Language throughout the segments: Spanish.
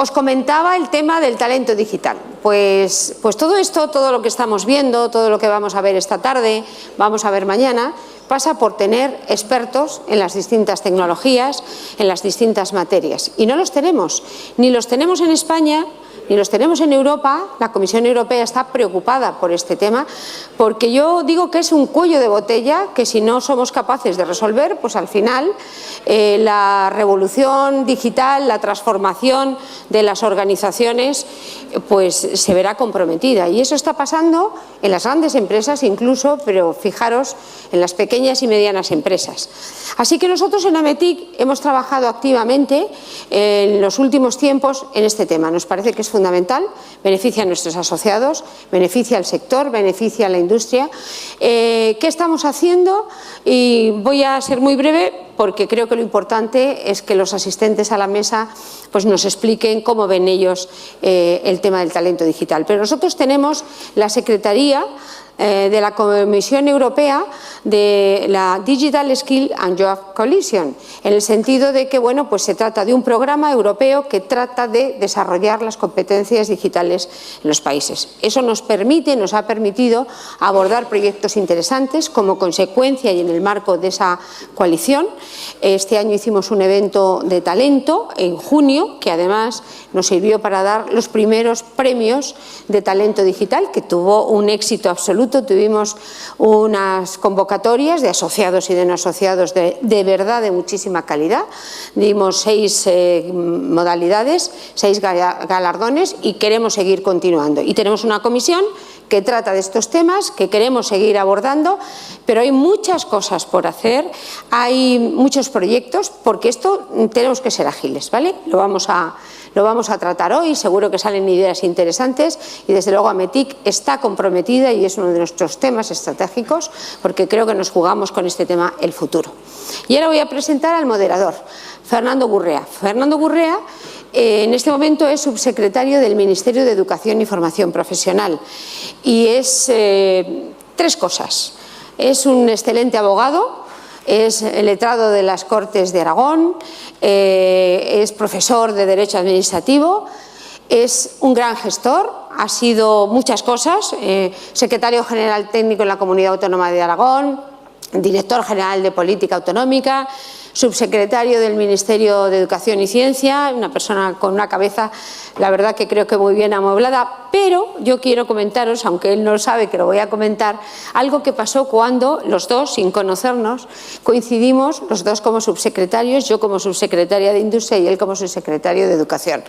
Os comentaba el tema del talento digital. Pues todo esto, todo lo que estamos viendo, todo lo que vamos a ver esta tarde, vamos a ver mañana, pasa por tener expertos en las distintas tecnologías, en las distintas materias. Y no los tenemos, ni los tenemos en España, ni los tenemos en Europa. La Comisión Europea está preocupada por este tema, porque yo digo que es un cuello de botella que si no somos capaces de resolver, pues al final la revolución digital, la transformación de las organizaciones, pues se verá comprometida. Y eso está pasando en las grandes empresas incluso, pero fijaros en las pequeñas y medianas empresas. Así que nosotros en AMETIC hemos trabajado activamente en los últimos tiempos en este tema. Nos parece que es fundamental, beneficia a nuestros asociados, beneficia al sector, beneficia a la industria. ¿Qué estamos haciendo? Y voy a ser muy breve porque creo que lo importante es que los asistentes a la mesa pues nos expliquen cómo ven ellos el tema del talento digital. Pero nosotros tenemos la Secretaría de la Comisión Europea de la Digital Skill and Job Coalition, en el sentido de que bueno, pues se trata de un programa europeo que trata de desarrollar las competencias digitales en los países. Eso nos ha permitido abordar proyectos interesantes como consecuencia y en el marco de esa coalición. Este año hicimos un evento de talento en junio que además nos sirvió para dar los primeros premios de talento digital, que tuvo un éxito absoluto. Tuvimos unas convocatorias de asociados y de no asociados de verdad de muchísima calidad. Dimos 6 modalidades, 6 galardones y queremos seguir continuando. Y tenemos una comisión que trata de estos temas, que queremos seguir abordando, pero hay muchas cosas por hacer, hay muchos proyectos, porque esto tenemos que ser ágiles, ¿vale? Lo vamos a tratar hoy, seguro que salen ideas interesantes y desde luego AMETIC está comprometida y es uno de nuestros temas estratégicos porque creo que nos jugamos con este tema el futuro. Y ahora voy a presentar al moderador, Fernando Gurrea. Fernando Gurrea en este momento es subsecretario del Ministerio de Educación y Formación Profesional y es 3 cosas. Es un excelente abogado, es letrado de las Cortes de Aragón, es profesor de Derecho Administrativo, es un gran gestor, ha sido muchas cosas, secretario general técnico en la Comunidad Autónoma de Aragón, director general de Política Autonómica, subsecretario del Ministerio de Educación y Ciencia, una persona con una cabeza, la verdad que creo que muy bien amueblada, pero yo quiero comentaros, aunque él no lo sabe que lo voy a comentar, algo que pasó cuando los dos, sin conocernos, coincidimos, los dos como subsecretarios, yo como subsecretaria de Industria y él como subsecretario de Educación.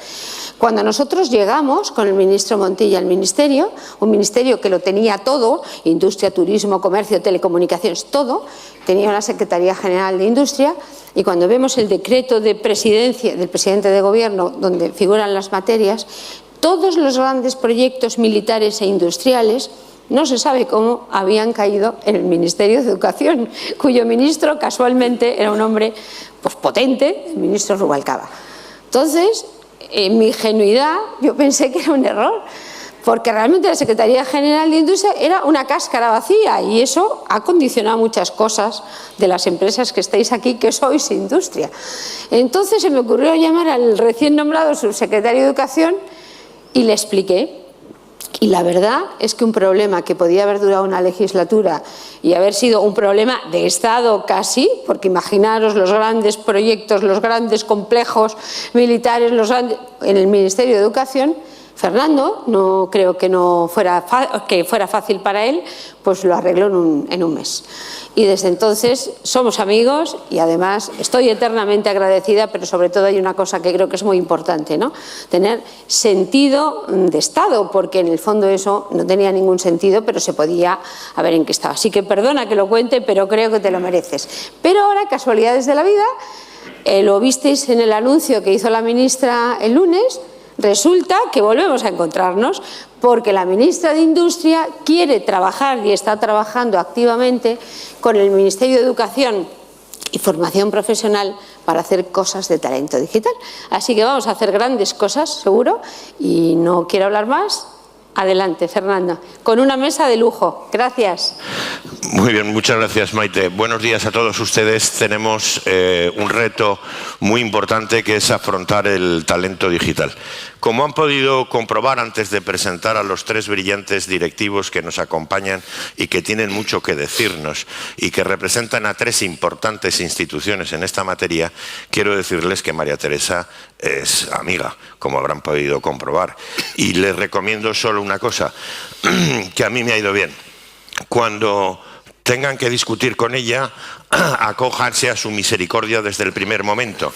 Cuando nosotros llegamos con el ministro Montilla al ministerio, un ministerio que lo tenía todo, industria, turismo, comercio, telecomunicaciones, todo, tenía una Secretaría General de Industria y cuando vemos el decreto de presidencia del presidente de gobierno donde figuran las materias, todos los grandes proyectos militares e industriales no se sabe cómo habían caído en el Ministerio de Educación, cuyo ministro casualmente era un hombre pues, potente, el ministro Rubalcaba. Entonces, en mi ingenuidad, yo pensé que era un error, porque realmente la Secretaría General de Industria era una cáscara vacía y eso ha condicionado muchas cosas de las empresas que estáis aquí, que sois industria. Entonces se me ocurrió llamar al recién nombrado subsecretario de Educación y le expliqué. Y la verdad es que un problema que podía haber durado una legislatura y haber sido un problema de Estado casi, porque imaginaros los grandes proyectos, los grandes complejos militares, en el Ministerio de Educación, Fernando, no creo que fuera fácil para él, pues lo arregló en un mes. Y desde entonces somos amigos y además estoy eternamente agradecida, pero sobre todo hay una cosa que creo que es muy importante, ¿no? Tener sentido de Estado, porque en el fondo eso no tenía ningún sentido, pero se podía ver en qué estaba. Así que perdona que lo cuente, pero creo que te lo mereces. Pero ahora, casualidades de la vida, lo visteis en el anuncio que hizo la ministra el lunes. Resulta que volvemos a encontrarnos porque la ministra de Industria quiere trabajar y está trabajando activamente con el Ministerio de Educación y Formación Profesional para hacer cosas de talento digital. Así que vamos a hacer grandes cosas, seguro, y no quiero hablar más Adelante, Fernando, con una mesa de lujo. Gracias. Muy bien, muchas gracias, Maite. Buenos días a todos ustedes. Tenemos un reto muy importante, que es afrontar el talento digital. Como han podido comprobar antes de presentar a los tres brillantes directivos que nos acompañan y que tienen mucho que decirnos y que representan a tres importantes instituciones en esta materia, quiero decirles que María Teresa es amiga, como habrán podido comprobar. Y les recomiendo solo una cosa, que a mí me ha ido bien. Cuando tengan que discutir con ella, acójanse a su misericordia desde el primer momento.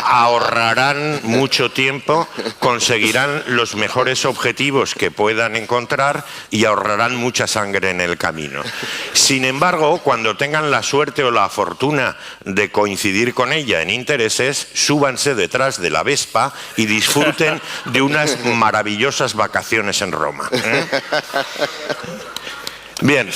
Ahorrarán mucho tiempo, conseguirán los mejores objetivos que puedan encontrar y ahorrarán mucha sangre en el camino. Sin embargo, cuando tengan la suerte o la fortuna de coincidir con ella en intereses, súbanse detrás de la Vespa y disfruten de unas maravillosas vacaciones en Roma. Bien,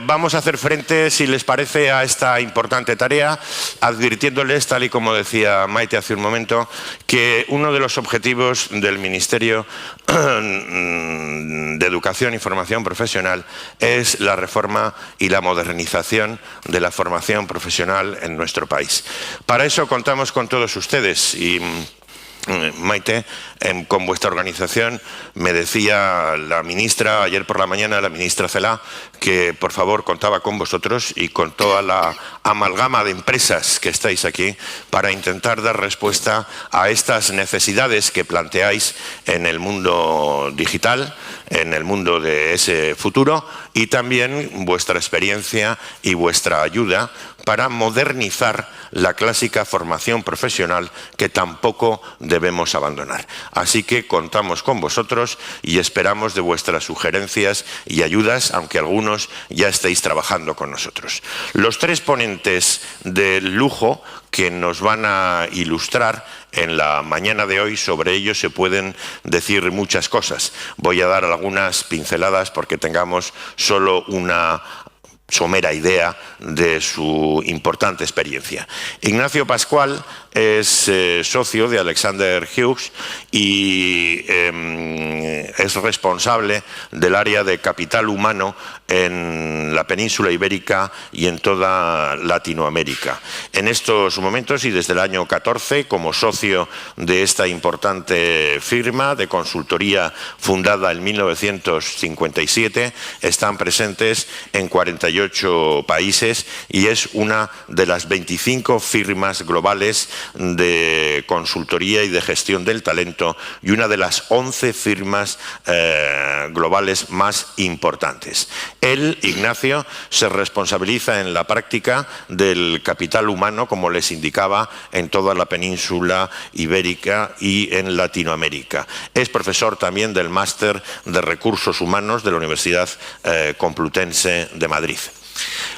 vamos a hacer frente, si les parece, a esta importante tarea, advirtiéndoles, tal y como decía Maite hace un momento, que uno de los objetivos del Ministerio de Educación y Formación Profesional es la reforma y la modernización de la formación profesional en nuestro país. Para eso contamos con todos ustedes y Maite, con vuestra organización, me decía la ministra ayer por la mañana, la ministra Celaá, que por favor contaba con vosotros y con toda la amalgama de empresas que estáis aquí para intentar dar respuesta a estas necesidades que planteáis en el mundo digital, en el mundo de ese futuro, y también vuestra experiencia y vuestra ayuda para modernizar la clásica formación profesional que tampoco debemos abandonar. Así que contamos con vosotros y esperamos de vuestras sugerencias y ayudas, aunque algunos ya estéis trabajando con nosotros. Los tres ponentes de lujo que nos van a ilustrar en la mañana de hoy, sobre ello se pueden decir muchas cosas. Voy a dar algunas pinceladas porque tengamos solo una somera idea de su importante experiencia. Ignacio Pascual es socio de Alexander Hughes y es responsable del área de capital humano en la península ibérica y en toda Latinoamérica. En estos momentos y desde el año 14, como socio de esta importante firma de consultoría fundada en 1957, están presentes en 48 países y es una de las 25 firmas globales de consultoría y de gestión del talento y una de las 11 firmas globales más importantes. Él, Ignacio, se responsabiliza en la práctica del capital humano, como les indicaba, en toda la península ibérica y en Latinoamérica. Es profesor también del Máster de Recursos Humanos de la Universidad Complutense de Madrid.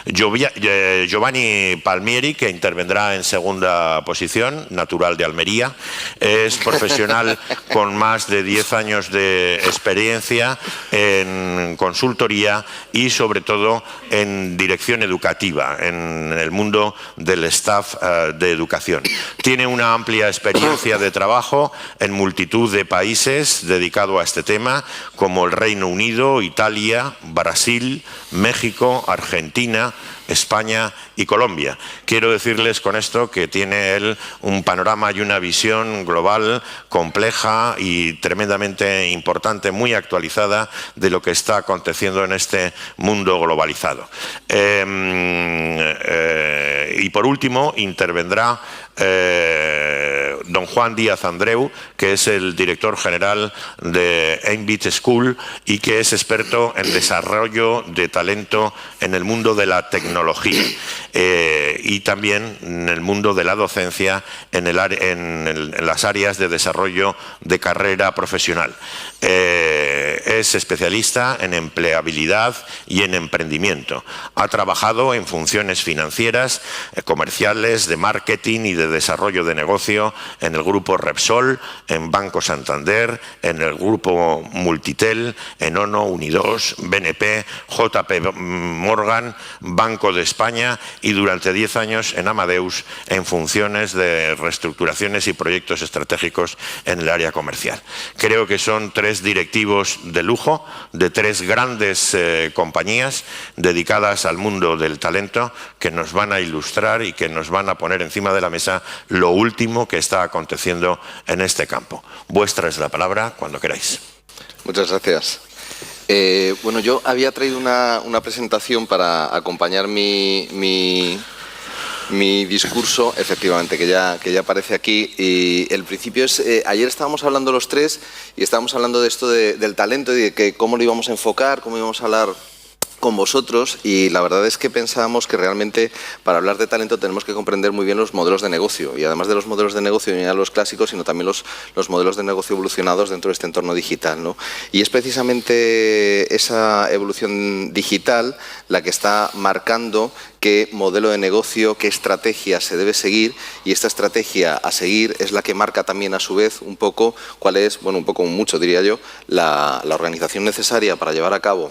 Giovanni Palmieri, que intervendrá en segunda posición, natural de Almería, es profesional con más de 10 años de experiencia en consultoría y sobre todo en dirección educativa, en el mundo del staff de educación. Tiene una amplia experiencia de trabajo en multitud de países dedicado a este tema, como el Reino Unido, Italia, Brasil, México, Argentina, España y Colombia. Quiero decirles con esto que tiene él un panorama y una visión global compleja y tremendamente importante, muy actualizada de lo que está aconteciendo en este mundo globalizado. Y por último intervendrá don Juan Díaz Andreu, que es el director general de Ambit School y que es experto en desarrollo de talento en el mundo de la tecnología y también en el mundo de la docencia en las áreas de desarrollo de carrera profesional. Es especialista en empleabilidad y en emprendimiento. Ha trabajado en funciones financieras, comerciales, de marketing y de desarrollo de negocio en el grupo Repsol, en Banco Santander, en el grupo Multitel, en ONO, Unidos, BNP, JP Morgan, Banco de España y durante 10 años en Amadeus en funciones de reestructuraciones y proyectos estratégicos en el área comercial. Creo que son 3 directivos de lujo de 3 grandes compañías dedicadas al mundo del talento que nos van a ilustrar y que nos van a poner encima de la mesa lo último que está aconteciendo en este campo. Vuestra es la palabra cuando queráis. Muchas gracias. Bueno, yo había traído una presentación para acompañar mi discurso, efectivamente, que ya aparece aquí. Y el principio es, ayer estábamos hablando los 3 y estábamos hablando de esto del talento y de que cómo lo íbamos a enfocar, cómo íbamos a hablar con vosotros, y la verdad es que pensábamos que realmente para hablar de talento tenemos que comprender muy bien los modelos de negocio, y además de los modelos de negocio, no ya los clásicos, sino también los modelos de negocio evolucionados dentro de este entorno digital, ¿no? Y es precisamente esa evolución digital la que está marcando qué modelo de negocio, qué estrategia se debe seguir, y esta estrategia a seguir es la que marca también a su vez un poco cuál es, bueno, un poco mucho diría yo, la organización necesaria para llevar a cabo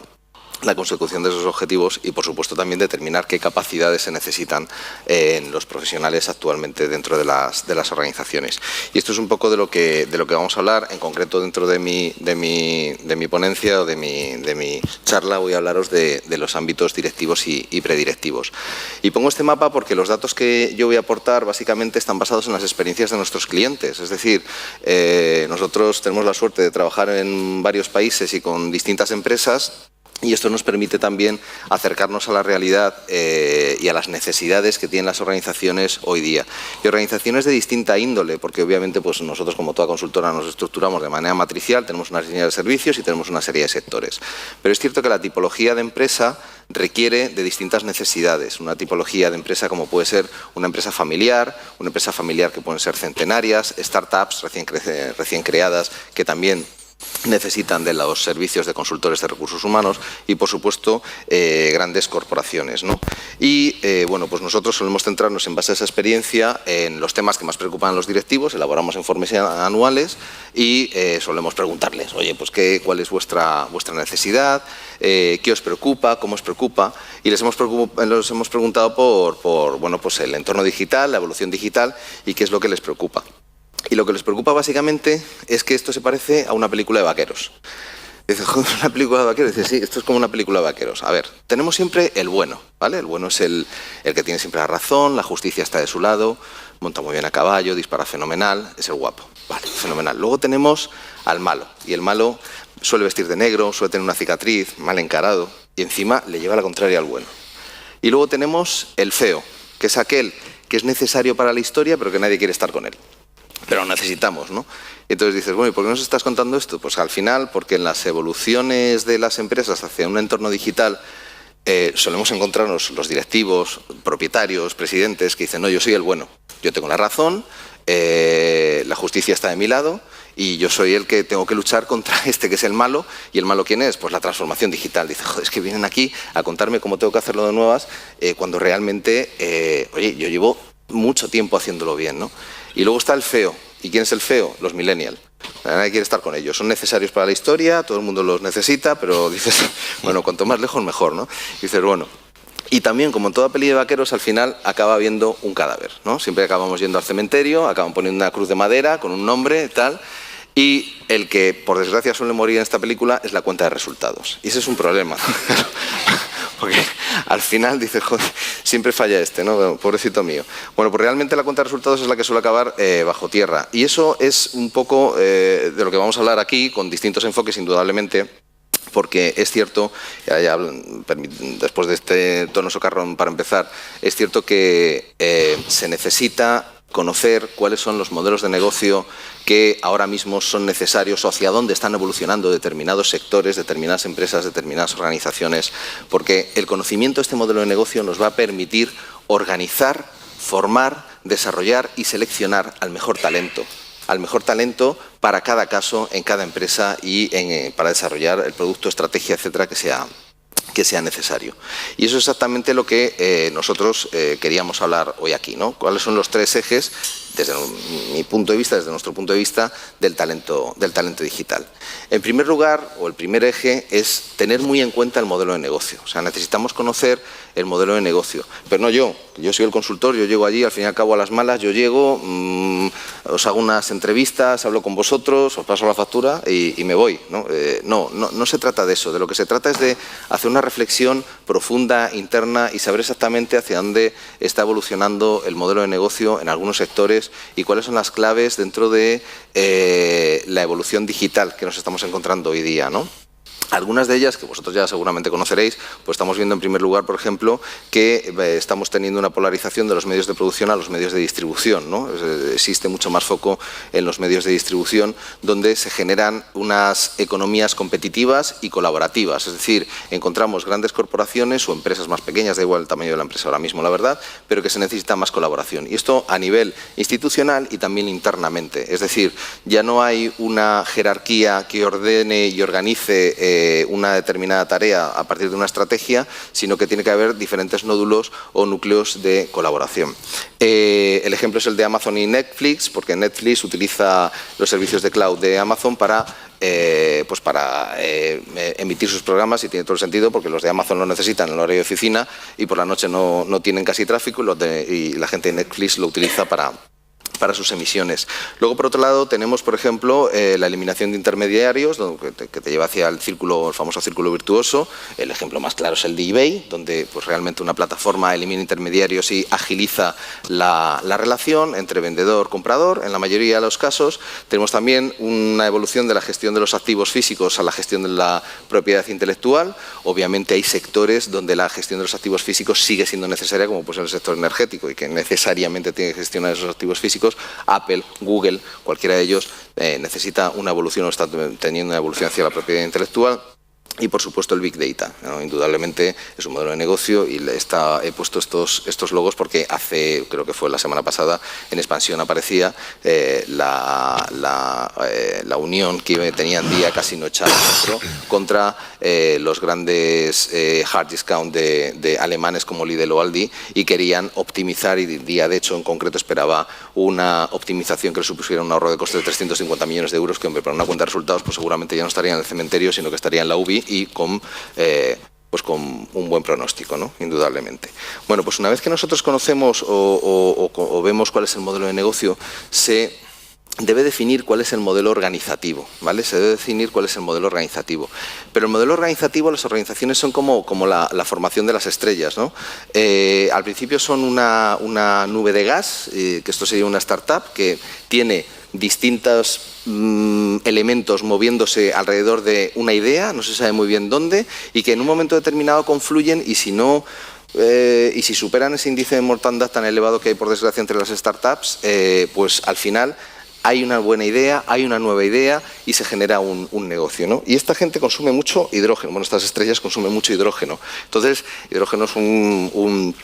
la consecución de esos objetivos y, por supuesto, también determinar qué capacidades se necesitan en los profesionales actualmente dentro de las organizaciones. Y esto es un poco de lo que vamos a hablar, en concreto dentro de mi ponencia o de mi charla voy a hablaros de los ámbitos directivos y predirectivos. Y pongo este mapa porque los datos que yo voy a aportar básicamente están basados en las experiencias de nuestros clientes. Es decir, nosotros tenemos la suerte de trabajar en varios países y con distintas empresas, y esto nos permite también acercarnos a la realidad y a las necesidades que tienen las organizaciones hoy día. Y organizaciones de distinta índole, porque obviamente pues nosotros como toda consultora nos estructuramos de manera matricial, tenemos una línea de servicios y tenemos una serie de sectores. Pero es cierto que la tipología de empresa requiere de distintas necesidades. Una tipología de empresa como puede ser una empresa familiar que pueden ser centenarias, startups recién creadas que también necesitan de los servicios de consultores de recursos humanos y, por supuesto, grandes corporaciones, ¿no? Y, bueno, pues nosotros solemos centrarnos en base a esa experiencia en los temas que más preocupan a los directivos, elaboramos informes anuales y solemos preguntarles, oye, pues ¿cuál es vuestra necesidad? ¿Qué os preocupa? ¿Cómo os preocupa? Y los hemos preguntado por bueno, pues el entorno digital, la evolución digital y qué es lo que les preocupa. Y lo que les preocupa básicamente es que esto se parece a una película de vaqueros. Dice, joder, ¿una película de vaqueros? Dice, sí, esto es como una película de vaqueros. A ver, tenemos siempre el bueno, ¿vale? El bueno es el que tiene siempre la razón, la justicia está de su lado, monta muy bien a caballo, dispara fenomenal, es el guapo. Vale, fenomenal. Luego tenemos al malo, y el malo suele vestir de negro, suele tener una cicatriz, mal encarado, y encima le lleva la contraria al bueno. Y luego tenemos el feo, que es aquel que es necesario para la historia, pero que nadie quiere estar con él. Pero lo necesitamos, ¿no? Entonces dices, bueno, ¿y por qué nos estás contando esto? Pues al final, porque en las evoluciones de las empresas hacia un entorno digital solemos encontrarnos los directivos, propietarios, presidentes que dicen, no, yo soy el bueno, yo tengo la razón, la justicia está de mi lado y yo soy el que tengo que luchar contra este que es el malo. ¿Y el malo quién es? Pues la transformación digital. Dice, joder, es que vienen aquí a contarme cómo tengo que hacerlo de nuevas cuando realmente, oye, yo llevo mucho tiempo haciéndolo bien, ¿no? Y luego está el feo. ¿Y quién es el feo? Los millennials. Nadie quiere estar con ellos. Son necesarios para la historia, todo el mundo los necesita, pero dices, bueno, cuanto más lejos mejor, ¿no? Y dices, bueno. Y también, como en toda peli de vaqueros, al final acaba habiendo un cadáver, ¿no? Siempre acabamos yendo al cementerio, acaban poniendo una cruz de madera con un nombre, tal. Y el que, por desgracia, suele morir en esta película es la cuenta de resultados. Y ese es un problema. Porque al final dices, joder, siempre falla este, ¿no? Pobrecito mío. Bueno, pues realmente la cuenta de resultados es la que suele acabar bajo tierra. Y eso es un poco de lo que vamos a hablar aquí, con distintos enfoques, indudablemente, porque es cierto, ya después de este tono socarrón para empezar, es cierto que se necesita conocer cuáles son los modelos de negocio que ahora mismo son necesarios o hacia dónde están evolucionando determinados sectores, determinadas empresas, determinadas organizaciones, porque el conocimiento de este modelo de negocio nos va a permitir organizar, formar, desarrollar y seleccionar al mejor talento para cada caso, en cada empresa y para desarrollar el producto, estrategia, etcétera, que sea necesario. Y eso es exactamente lo que nosotros queríamos hablar hoy aquí, ¿no? ¿Cuáles son los 3 ejes desde mi punto de vista, desde nuestro punto de vista, del talento digital. En primer lugar, o el primer eje, es tener muy en cuenta el modelo de negocio. O sea, necesitamos conocer el modelo de negocio. Pero no yo soy el consultor, yo llego allí, al fin y al cabo a las malas, yo llego, os hago unas entrevistas, hablo con vosotros, os paso la factura y me voy, ¿no? No se trata de eso. De lo que se trata es de hacer una reflexión profunda, interna, y saber exactamente hacia dónde está evolucionando el modelo de negocio en algunos sectores y cuáles son las claves dentro de la evolución digital que nos estamos encontrando hoy día, ¿no? Algunas de ellas, que vosotros ya seguramente conoceréis, pues estamos viendo en primer lugar, por ejemplo, que estamos teniendo una polarización de los medios de producción a los medios de distribución, ¿no? Existe mucho más foco en los medios de distribución, donde se generan unas economías competitivas y colaborativas. Es decir, encontramos grandes corporaciones o empresas más pequeñas, da igual el tamaño de la empresa ahora mismo, la verdad, pero que se necesita más colaboración. Y esto a nivel institucional y también internamente. Es decir, ya no hay una jerarquía que ordene y organice una determinada tarea a partir de una estrategia, sino que tiene que haber diferentes nódulos o núcleos de colaboración. El ejemplo es el de Amazon y Netflix, porque Netflix utiliza los servicios de cloud de Amazon para emitir sus programas, y tiene todo el sentido porque los de Amazon lo necesitan en el horario de oficina y por la noche no tienen casi tráfico, y la gente de Netflix lo utiliza para sus emisiones. Luego, por otro lado, tenemos, por ejemplo, la eliminación de intermediarios, que te lleva hacia el famoso círculo virtuoso. El ejemplo más claro es el de eBay, donde pues realmente una plataforma elimina intermediarios y agiliza la relación entre vendedor-comprador, en la mayoría de los casos. Tenemos también una evolución de la gestión de los activos físicos a la gestión de la propiedad intelectual. Obviamente hay sectores donde la gestión de los activos físicos sigue siendo necesaria, como pues en el sector energético, y que necesariamente tiene que gestionar esos activos físicos. Apple, Google, cualquiera de ellos necesita una evolución o está teniendo una evolución hacia la propiedad intelectual. Y, por supuesto, el Big Data, ¿no? Indudablemente es un modelo de negocio, y he puesto estos logos porque creo que fue la semana pasada, en Expansión aparecía la unión que tenían día Casino echado contra los grandes hard discount de alemanes como Lidl o Aldi, y querían optimizar, y día de hecho en concreto esperaba una optimización que le supusiera un ahorro de coste de 350 millones de euros, que, hombre, para una cuenta de resultados pues seguramente ya no estaría en el cementerio, sino que estaría en la UBI, y con un buen pronóstico, ¿no? Indudablemente. Bueno, pues una vez que nosotros conocemos o vemos cuál es el modelo de negocio, se debe definir cuál es el modelo organizativo, ¿vale? Se debe definir cuál es el modelo organizativo. Pero el modelo organizativo, las organizaciones son como la formación de las estrellas, ¿no? Al principio son una nube de gas, que esto sería una startup que tiene distintos elementos moviéndose alrededor de una idea, no se sabe muy bien dónde, y que en un momento determinado confluyen, y si superan ese índice de mortandad tan elevado que hay, por desgracia, entre las startups, pues al final hay una buena idea, hay una nueva idea y se genera un negocio, ¿no? Y esta gente consume mucho hidrógeno, bueno, estas estrellas consumen mucho hidrógeno. Entonces, hidrógeno es un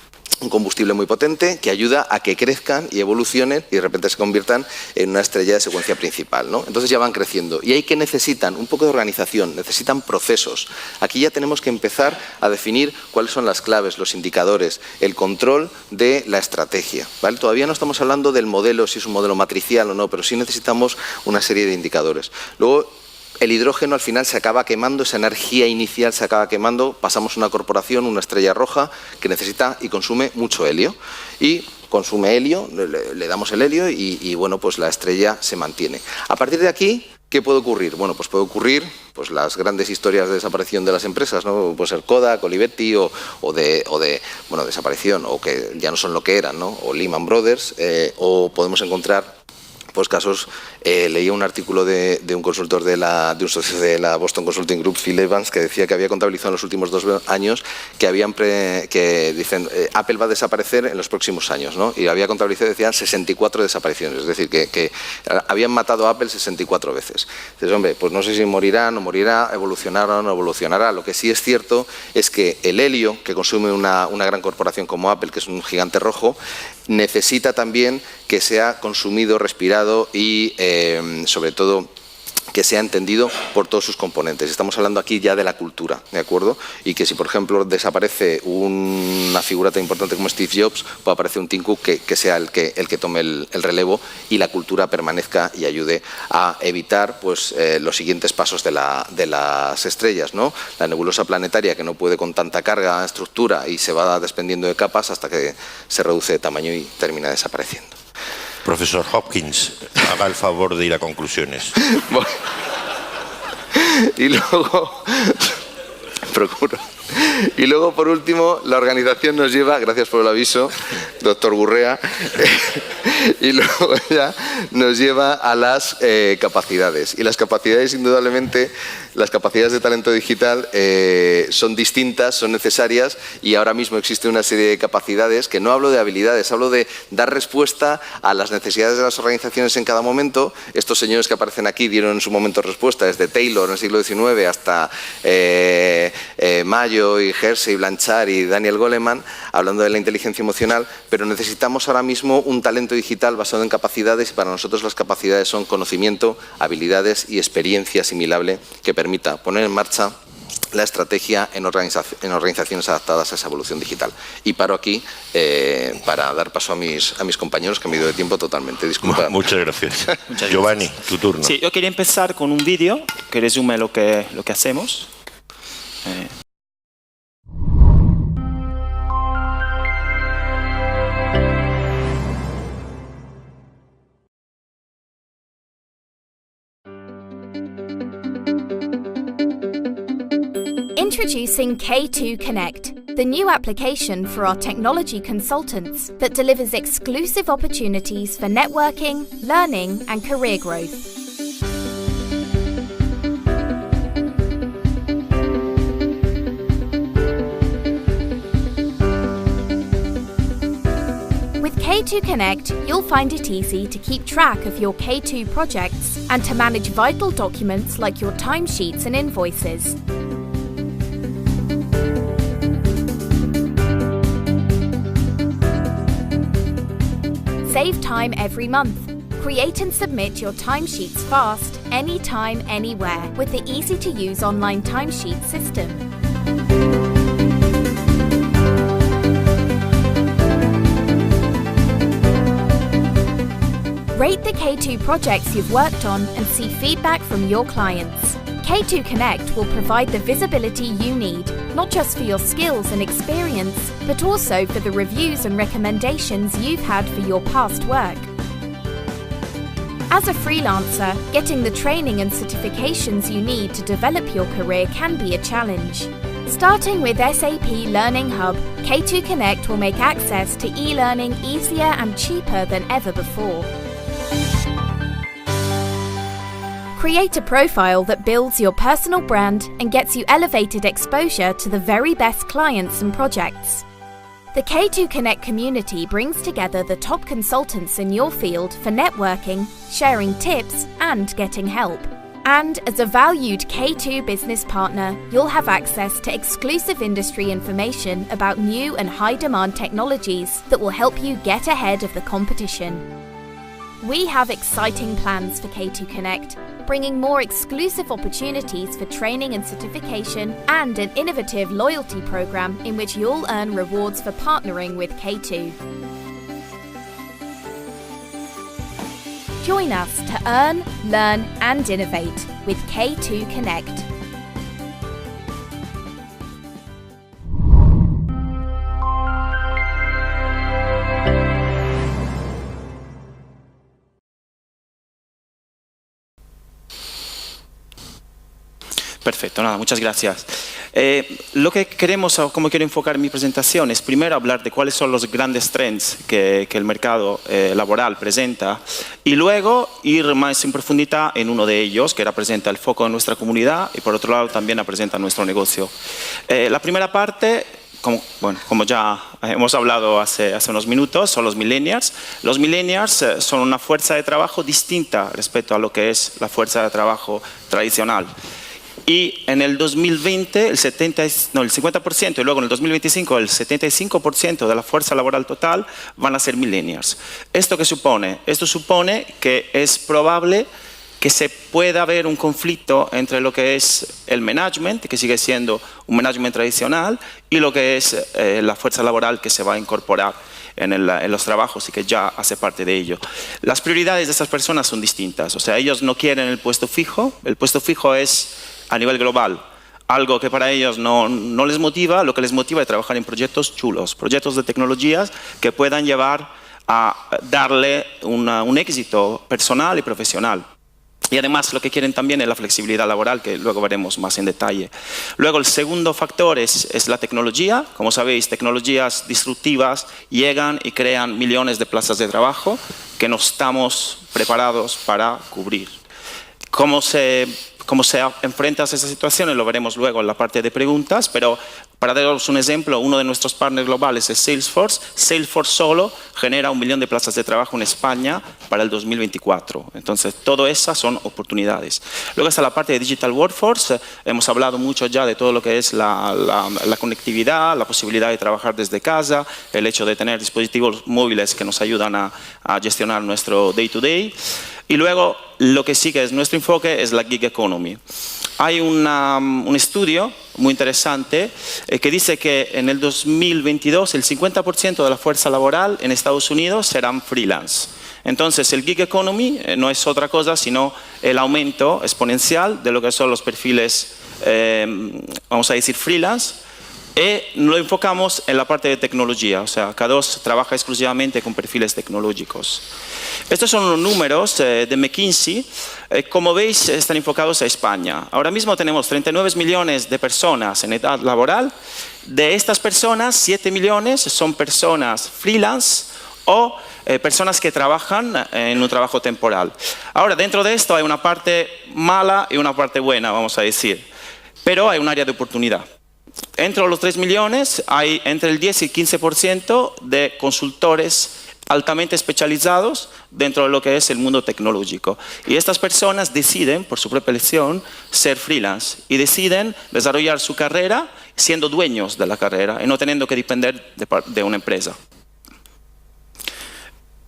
combustible muy potente que ayuda a que crezcan y evolucionen y de repente se conviertan en una estrella de secuencia principal, ¿no? Entonces ya van creciendo. ¿Y ahí que necesitan? Un poco de organización, necesitan procesos. Aquí ya tenemos que empezar a definir cuáles son las claves, los indicadores, el control de la estrategia, ¿vale? Todavía no estamos hablando del modelo, si es un modelo matricial o no, pero sí necesitamos una serie de indicadores. Luego, el hidrógeno al final se acaba quemando, esa energía inicial se acaba quemando, pasamos a una corporación, una estrella roja, que necesita y consume mucho helio. Y consume helio, le damos el helio y bueno, pues la estrella se mantiene. A partir de aquí, ¿qué puede ocurrir? Bueno, pues puede ocurrir pues las grandes historias de desaparición de las empresas, ¿no? Puede ser Kodak, Olivetti o desaparición, o que ya no son lo que eran, ¿no? O Lehman Brothers, o podemos encontrar pues casos. Leí un artículo de un consultor de un socio de la Boston Consulting Group, Phil Evans, que decía que había contabilizado en los últimos 2 años que dicen Apple va a desaparecer en los próximos años, ¿no? Y había contabilizado, decían, 64 desapariciones, es decir, que habían matado a Apple 64 veces. Entonces, hombre, pues no sé si morirá, no morirá, evolucionará o no evolucionará. Lo que sí es cierto es que el helio que consume una gran corporación como Apple, que es un gigante rojo, necesita también que sea consumido, respirado y, sobre todo, que sea entendido por todos sus componentes. Estamos hablando aquí ya de la cultura, ¿de acuerdo? Y que si, por ejemplo, desaparece una figura tan importante como Steve Jobs, puede aparecer un Tim Cook que sea el que tome el relevo y la cultura permanezca y ayude a evitar pues, los siguientes pasos de las estrellas, ¿no? La nebulosa planetaria que no puede con tanta carga, estructura y se va desprendiendo de capas hasta que se reduce de tamaño y termina desapareciendo. Profesor Hopkins, haga el favor de ir a conclusiones. Bueno. Y luego, procuro. Y luego, por último, la organización nos lleva, gracias por el aviso, doctor Gurrea, y luego ya nos lleva a las capacidades. Y las capacidades, indudablemente, las capacidades de talento digital son distintas, son necesarias, y ahora mismo existe una serie de capacidades que no hablo de habilidades, hablo de dar respuesta a las necesidades de las organizaciones en cada momento. Estos señores que aparecen aquí dieron en su momento respuesta, desde Taylor en el siglo XIX hasta Mayo y Hersey, Blanchard y Daniel Goleman, hablando de la inteligencia emocional, pero necesitamos ahora mismo un talento digital basado en capacidades, y para nosotros las capacidades son conocimiento, habilidades y experiencia asimilable que permita poner en marcha la estrategia en organizaciones adaptadas a esa evolución digital. Y paro aquí para dar paso a mis compañeros, que me he ido de tiempo totalmente. Disculpa. Muchas gracias. Giovanni, tu turno. Sí, yo quería empezar con un vídeo que resume lo que hacemos. Introducing K2 Connect, the new application for our technology consultants that delivers exclusive opportunities for networking, learning, and career growth. With K2 Connect, you'll find it easy to keep track of your K2 projects and to manage vital documents like your timesheets and invoices. Save time every month. Create and submit your timesheets fast, anytime, anywhere, with the easy-to-use online timesheet system. Rate the K2 projects you've worked on and see feedback from your clients. K2 Connect will provide the visibility you need, not just for your skills and experience, but also for the reviews and recommendations you've had for your past work. As a freelancer, getting the training and certifications you need to develop your career can be a challenge. Starting with SAP Learning Hub, K2 Connect will make access to e-learning easier and cheaper than ever before. Create a profile that builds your personal brand and gets you elevated exposure to the very best clients and projects. The K2 Connect community brings together the top consultants in your field for networking, sharing tips, and getting help. And as a valued K2 business partner, you'll have access to exclusive industry information about new and high-demand technologies that will help you get ahead of the competition. We have exciting plans for K2 Connect, bringing more exclusive opportunities for training and certification, and an innovative loyalty program in which you'll earn rewards for partnering with K2. Join us to earn, learn, and innovate with K2 Connect. Perfecto, nada, muchas gracias. Lo que queremos, o cómo quiero enfocar mi presentación, es primero hablar de cuáles son los grandes trends que el mercado laboral presenta, y luego ir más en profundidad en uno de ellos, que representa el foco de nuestra comunidad, y por otro lado también representa nuestro negocio. La primera parte, como ya hemos hablado hace unos minutos, son los millennials. Los millennials son una fuerza de trabajo distinta respecto a lo que es la fuerza de trabajo tradicional. Y en el 2020 el 50% y luego en el 2025 el 75% de la fuerza laboral total van a ser millennials. ¿Esto qué supone? Esto supone que es probable que se pueda ver un conflicto entre lo que es el management, que sigue siendo un management tradicional, y lo que es la fuerza laboral que se va a incorporar en los trabajos y que ya hace parte de ello. Las prioridades de estas personas son distintas. O sea, ellos no quieren el puesto fijo. El puesto fijo es a nivel global algo que para ellos no les motiva. Lo que les motiva es trabajar en proyectos chulos, proyectos de tecnologías que puedan llevar a darle un éxito personal y profesional. Y además lo que quieren también es la flexibilidad laboral, que luego veremos más en detalle. Luego el segundo factor es la tecnología. Como sabéis, tecnologías disruptivas llegan y crean millones de plazas de trabajo que no estamos preparados para cubrir. ¿Cómo se enfrenta a esas situaciones? Lo veremos luego en la parte de preguntas, pero para daros un ejemplo, uno de nuestros partners globales es Salesforce. Salesforce solo genera 1 millón de plazas de trabajo en España para el 2024. Entonces, todo esas son oportunidades. Luego está la parte de Digital Workforce. Hemos hablado mucho ya de todo lo que es la conectividad, la posibilidad de trabajar desde casa, el hecho de tener dispositivos móviles que nos ayudan a gestionar nuestro day-to-day. Y luego, lo que sí que es nuestro enfoque es la gig economy. Hay un estudio muy interesante que dice que en el 2022 el 50% de la fuerza laboral en Estados Unidos serán freelance. Entonces, el gig economy no es otra cosa sino el aumento exponencial de lo que son los perfiles, vamos a decir, freelance. Y lo enfocamos en la parte de tecnología, o sea, K2 trabaja exclusivamente con perfiles tecnológicos. Estos son los números de McKinsey. Como veis, están enfocados a España. Ahora mismo tenemos 39 millones de personas en edad laboral. De estas personas, 7 millones son personas freelance o personas que trabajan en un trabajo temporal. Ahora, dentro de esto hay una parte mala y una parte buena, vamos a decir. Pero hay un área de oportunidad. Entre los 3 millones hay entre el 10 y el 15% de consultores altamente especializados dentro de lo que es el mundo tecnológico. Y estas personas deciden, por su propia elección, ser freelance y deciden desarrollar su carrera siendo dueños de la carrera y no teniendo que depender de una empresa.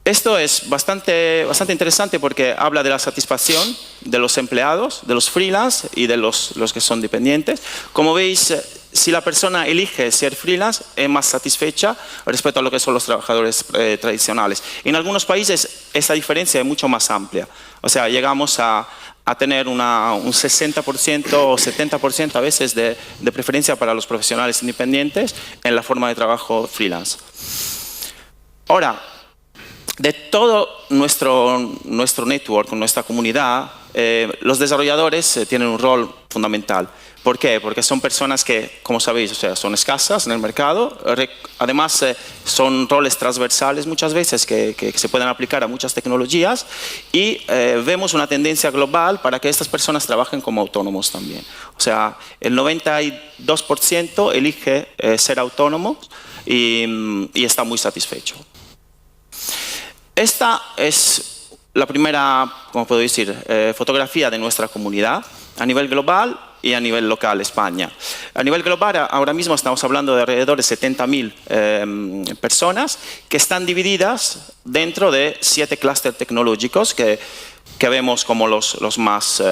Esto es bastante interesante porque habla de la satisfacción de los empleados, de los freelance y de los que son dependientes. Como veis, si la persona elige ser freelance, es más satisfecha respecto a lo que son los trabajadores tradicionales. En algunos países esa diferencia es mucho más amplia. O sea, llegamos a tener un 60% o 70% a veces de preferencia para los profesionales independientes en la forma de trabajo freelance. Ahora, de todo nuestro network, nuestra comunidad, los desarrolladores tienen un rol fundamental. ¿Por qué? Porque son personas que, como sabéis, o sea, son escasas en el mercado. Además, son roles transversales muchas veces que se pueden aplicar a muchas tecnologías. Y vemos una tendencia global para que estas personas trabajen como autónomos también. O sea, el 92% elige ser autónomo y está muy satisfecho. Esta es la primera, ¿cómo puedo decir?, fotografía de nuestra comunidad a nivel global y a nivel local, España. A nivel global, ahora mismo estamos hablando de alrededor de 70.000 personas que están divididas dentro de 7 clústeres tecnológicos que vemos como los más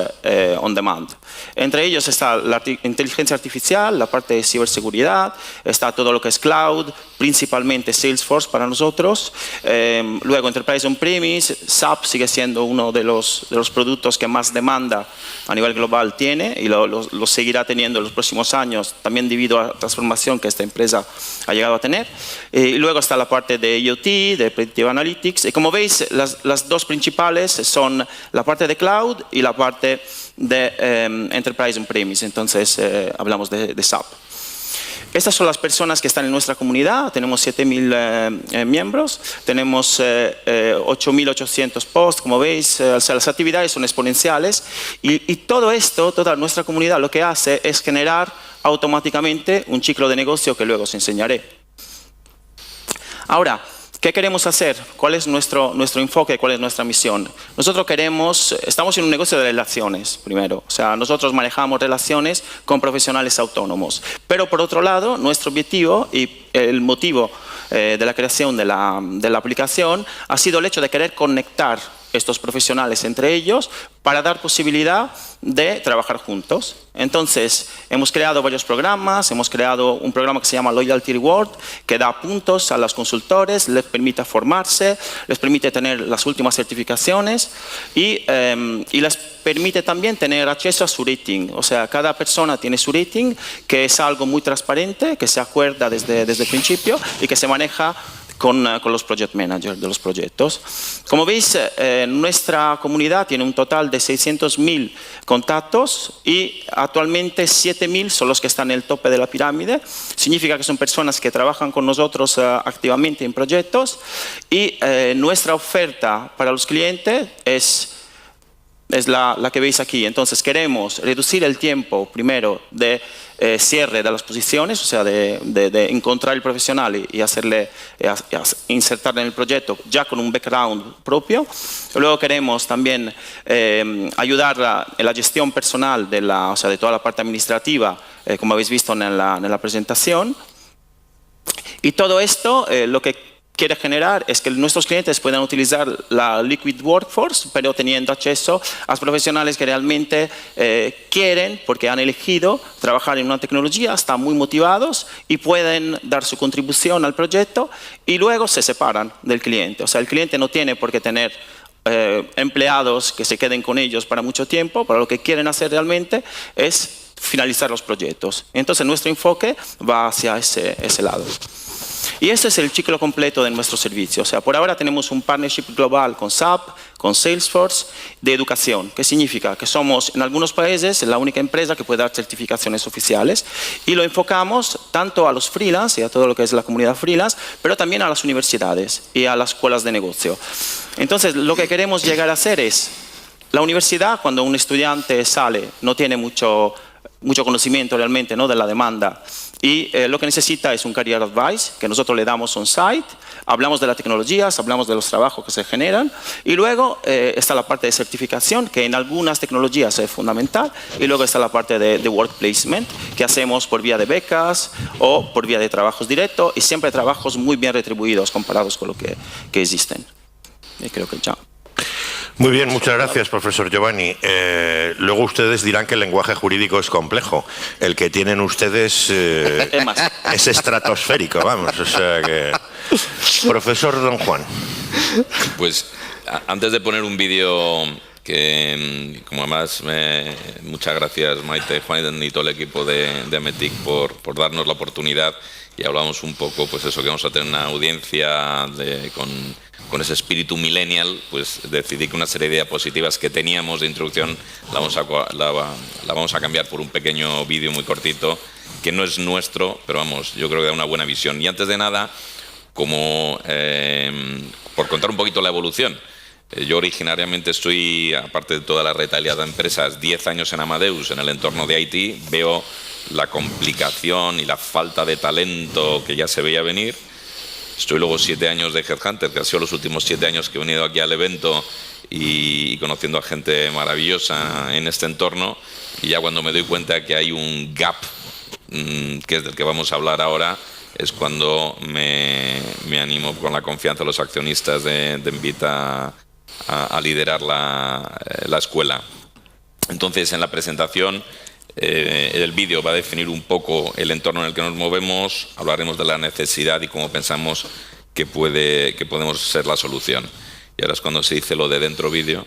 on demand. Entre ellos está la inteligencia artificial, la parte de ciberseguridad, está todo lo que es cloud, principalmente Salesforce para nosotros. Luego Enterprise On-Premise, SAP sigue siendo uno de los productos que más demanda a nivel global tiene y lo seguirá teniendo en los próximos años, también debido a la transformación que esta empresa ha llegado a tener. Y luego está la parte de IoT, de Predictive Analytics. Y como veis, las dos principales son la parte de cloud y la parte de Enterprise On-Premise. Entonces, hablamos de SAP. Estas son las personas que están en nuestra comunidad. Tenemos 7.000 miembros, tenemos 8.800 posts, como veis. O sea, las actividades son exponenciales y todo esto, toda nuestra comunidad lo que hace es generar automáticamente un ciclo de negocio que luego os enseñaré. Ahora, ¿qué queremos hacer? ¿Cuál es nuestro enfoque? ¿Cuál es nuestra misión? Nosotros estamos en un negocio de relaciones, primero. O sea, nosotros manejamos relaciones con profesionales autónomos. Pero por otro lado, nuestro objetivo y el motivo de la creación de la aplicación ha sido el hecho de querer conectar estos profesionales entre ellos para dar posibilidad de trabajar juntos. Entonces, hemos creado varios programas, hemos creado un programa que se llama Loyalty Reward, que da puntos a los consultores, les permite formarse, les permite tener las últimas certificaciones y les permite también tener acceso a su rating. O sea, cada persona tiene su rating, que es algo muy transparente, que se acuerda desde el principio y que se maneja con los project managers de los proyectos. Como veis, nuestra comunidad tiene un total de 600.000 contactos y actualmente 7.000 son los que están en el tope de la pirámide. Significa que son personas que trabajan con nosotros activamente en proyectos y nuestra oferta para los clientes es la que veis aquí. Entonces, queremos reducir el tiempo, primero, de cierre de las posiciones, o sea, de encontrar el profesional y hacerle, insertarle en el proyecto ya con un background propio. Luego queremos también ayudar en la gestión personal de toda la parte administrativa, como habéis visto en la presentación. Y todo esto lo que quiere generar es que nuestros clientes puedan utilizar la Liquid Workforce, pero teniendo acceso a los profesionales que realmente quieren, porque han elegido trabajar en una tecnología, están muy motivados y pueden dar su contribución al proyecto y luego se separan del cliente. O sea, el cliente no tiene por qué tener empleados que se queden con ellos para mucho tiempo, pero lo que quieren hacer realmente es finalizar los proyectos. Entonces, nuestro enfoque va hacia ese lado. Y este es el ciclo completo de nuestro servicio. O sea, por ahora tenemos un partnership global con SAP, con Salesforce, de educación. ¿Qué significa? Que somos, en algunos países, la única empresa que puede dar certificaciones oficiales. Y lo enfocamos tanto a los freelance y a todo lo que es la comunidad freelance, pero también a las universidades y a las escuelas de negocio. Entonces, lo que queremos llegar a hacer es, la universidad, cuando un estudiante sale, no tiene mucho conocimiento realmente, ¿no?, de la demanda. Y lo que necesita es un career advice que nosotros le damos on-site, hablamos de las tecnologías, hablamos de los trabajos que se generan y luego está la parte de certificación que en algunas tecnologías es fundamental y luego está la parte de work placement que hacemos por vía de becas o por vía de trabajos directos y siempre trabajos muy bien retribuidos comparados con lo que existen. Y creo que ya. Muy bien, muchas gracias, profesor Giovanni. Luego ustedes dirán que el lenguaje jurídico es complejo. El que tienen ustedes es estratosférico, vamos. O sea que... Profesor Don Juan. Pues antes de poner un vídeo que, como además, muchas gracias Maite, Juan y todo el equipo de METIC por darnos la oportunidad y hablamos un poco, pues eso, que vamos a tener una audiencia con ese espíritu millennial, pues decidí que una serie de diapositivas que teníamos de introducción la vamos a cambiar por un pequeño vídeo muy cortito, que no es nuestro, pero vamos, yo creo que da una buena visión. Y antes de nada, como por contar un poquito la evolución, yo originariamente estoy, aparte de toda la retaliada de empresas, 10 años en Amadeus, en el entorno de IT, veo la complicación y la falta de talento que ya se veía venir. Estoy luego 7 años de Headhunter, que han sido los últimos 7 años que he venido aquí al evento y conociendo a gente maravillosa en este entorno. Y ya cuando me doy cuenta que hay un gap, que es del que vamos a hablar ahora, es cuando me animo con la confianza de los accionistas de Envita a liderar la escuela. Entonces, en la presentación, el vídeo va a definir un poco el entorno en el que nos movemos, hablaremos de la necesidad y cómo pensamos que podemos ser la solución. Y ahora es cuando se dice lo de dentro vídeo.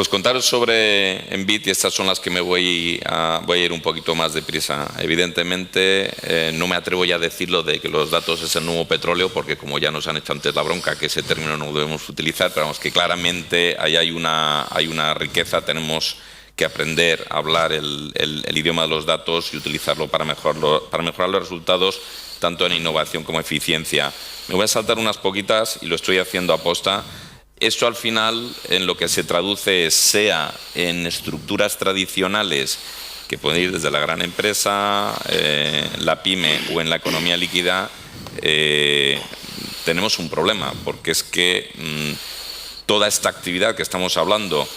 Pues contaros sobre Embit, y estas son las que voy a ir un poquito más deprisa. Evidentemente, no me atrevo ya a decirlo de que los datos es el nuevo petróleo, porque como ya nos han hecho antes la bronca, que ese término no lo debemos utilizar, pero vamos, que claramente ahí hay una riqueza, tenemos que aprender a hablar el idioma de los datos y utilizarlo para mejorar los resultados, tanto en innovación como eficiencia. Me voy a saltar unas poquitas y lo estoy haciendo aposta. Esto al final en lo que se traduce es, sea en estructuras tradicionales que pueden ir desde la gran empresa, la pyme o en la economía líquida, tenemos un problema, porque es que toda esta actividad que estamos hablando,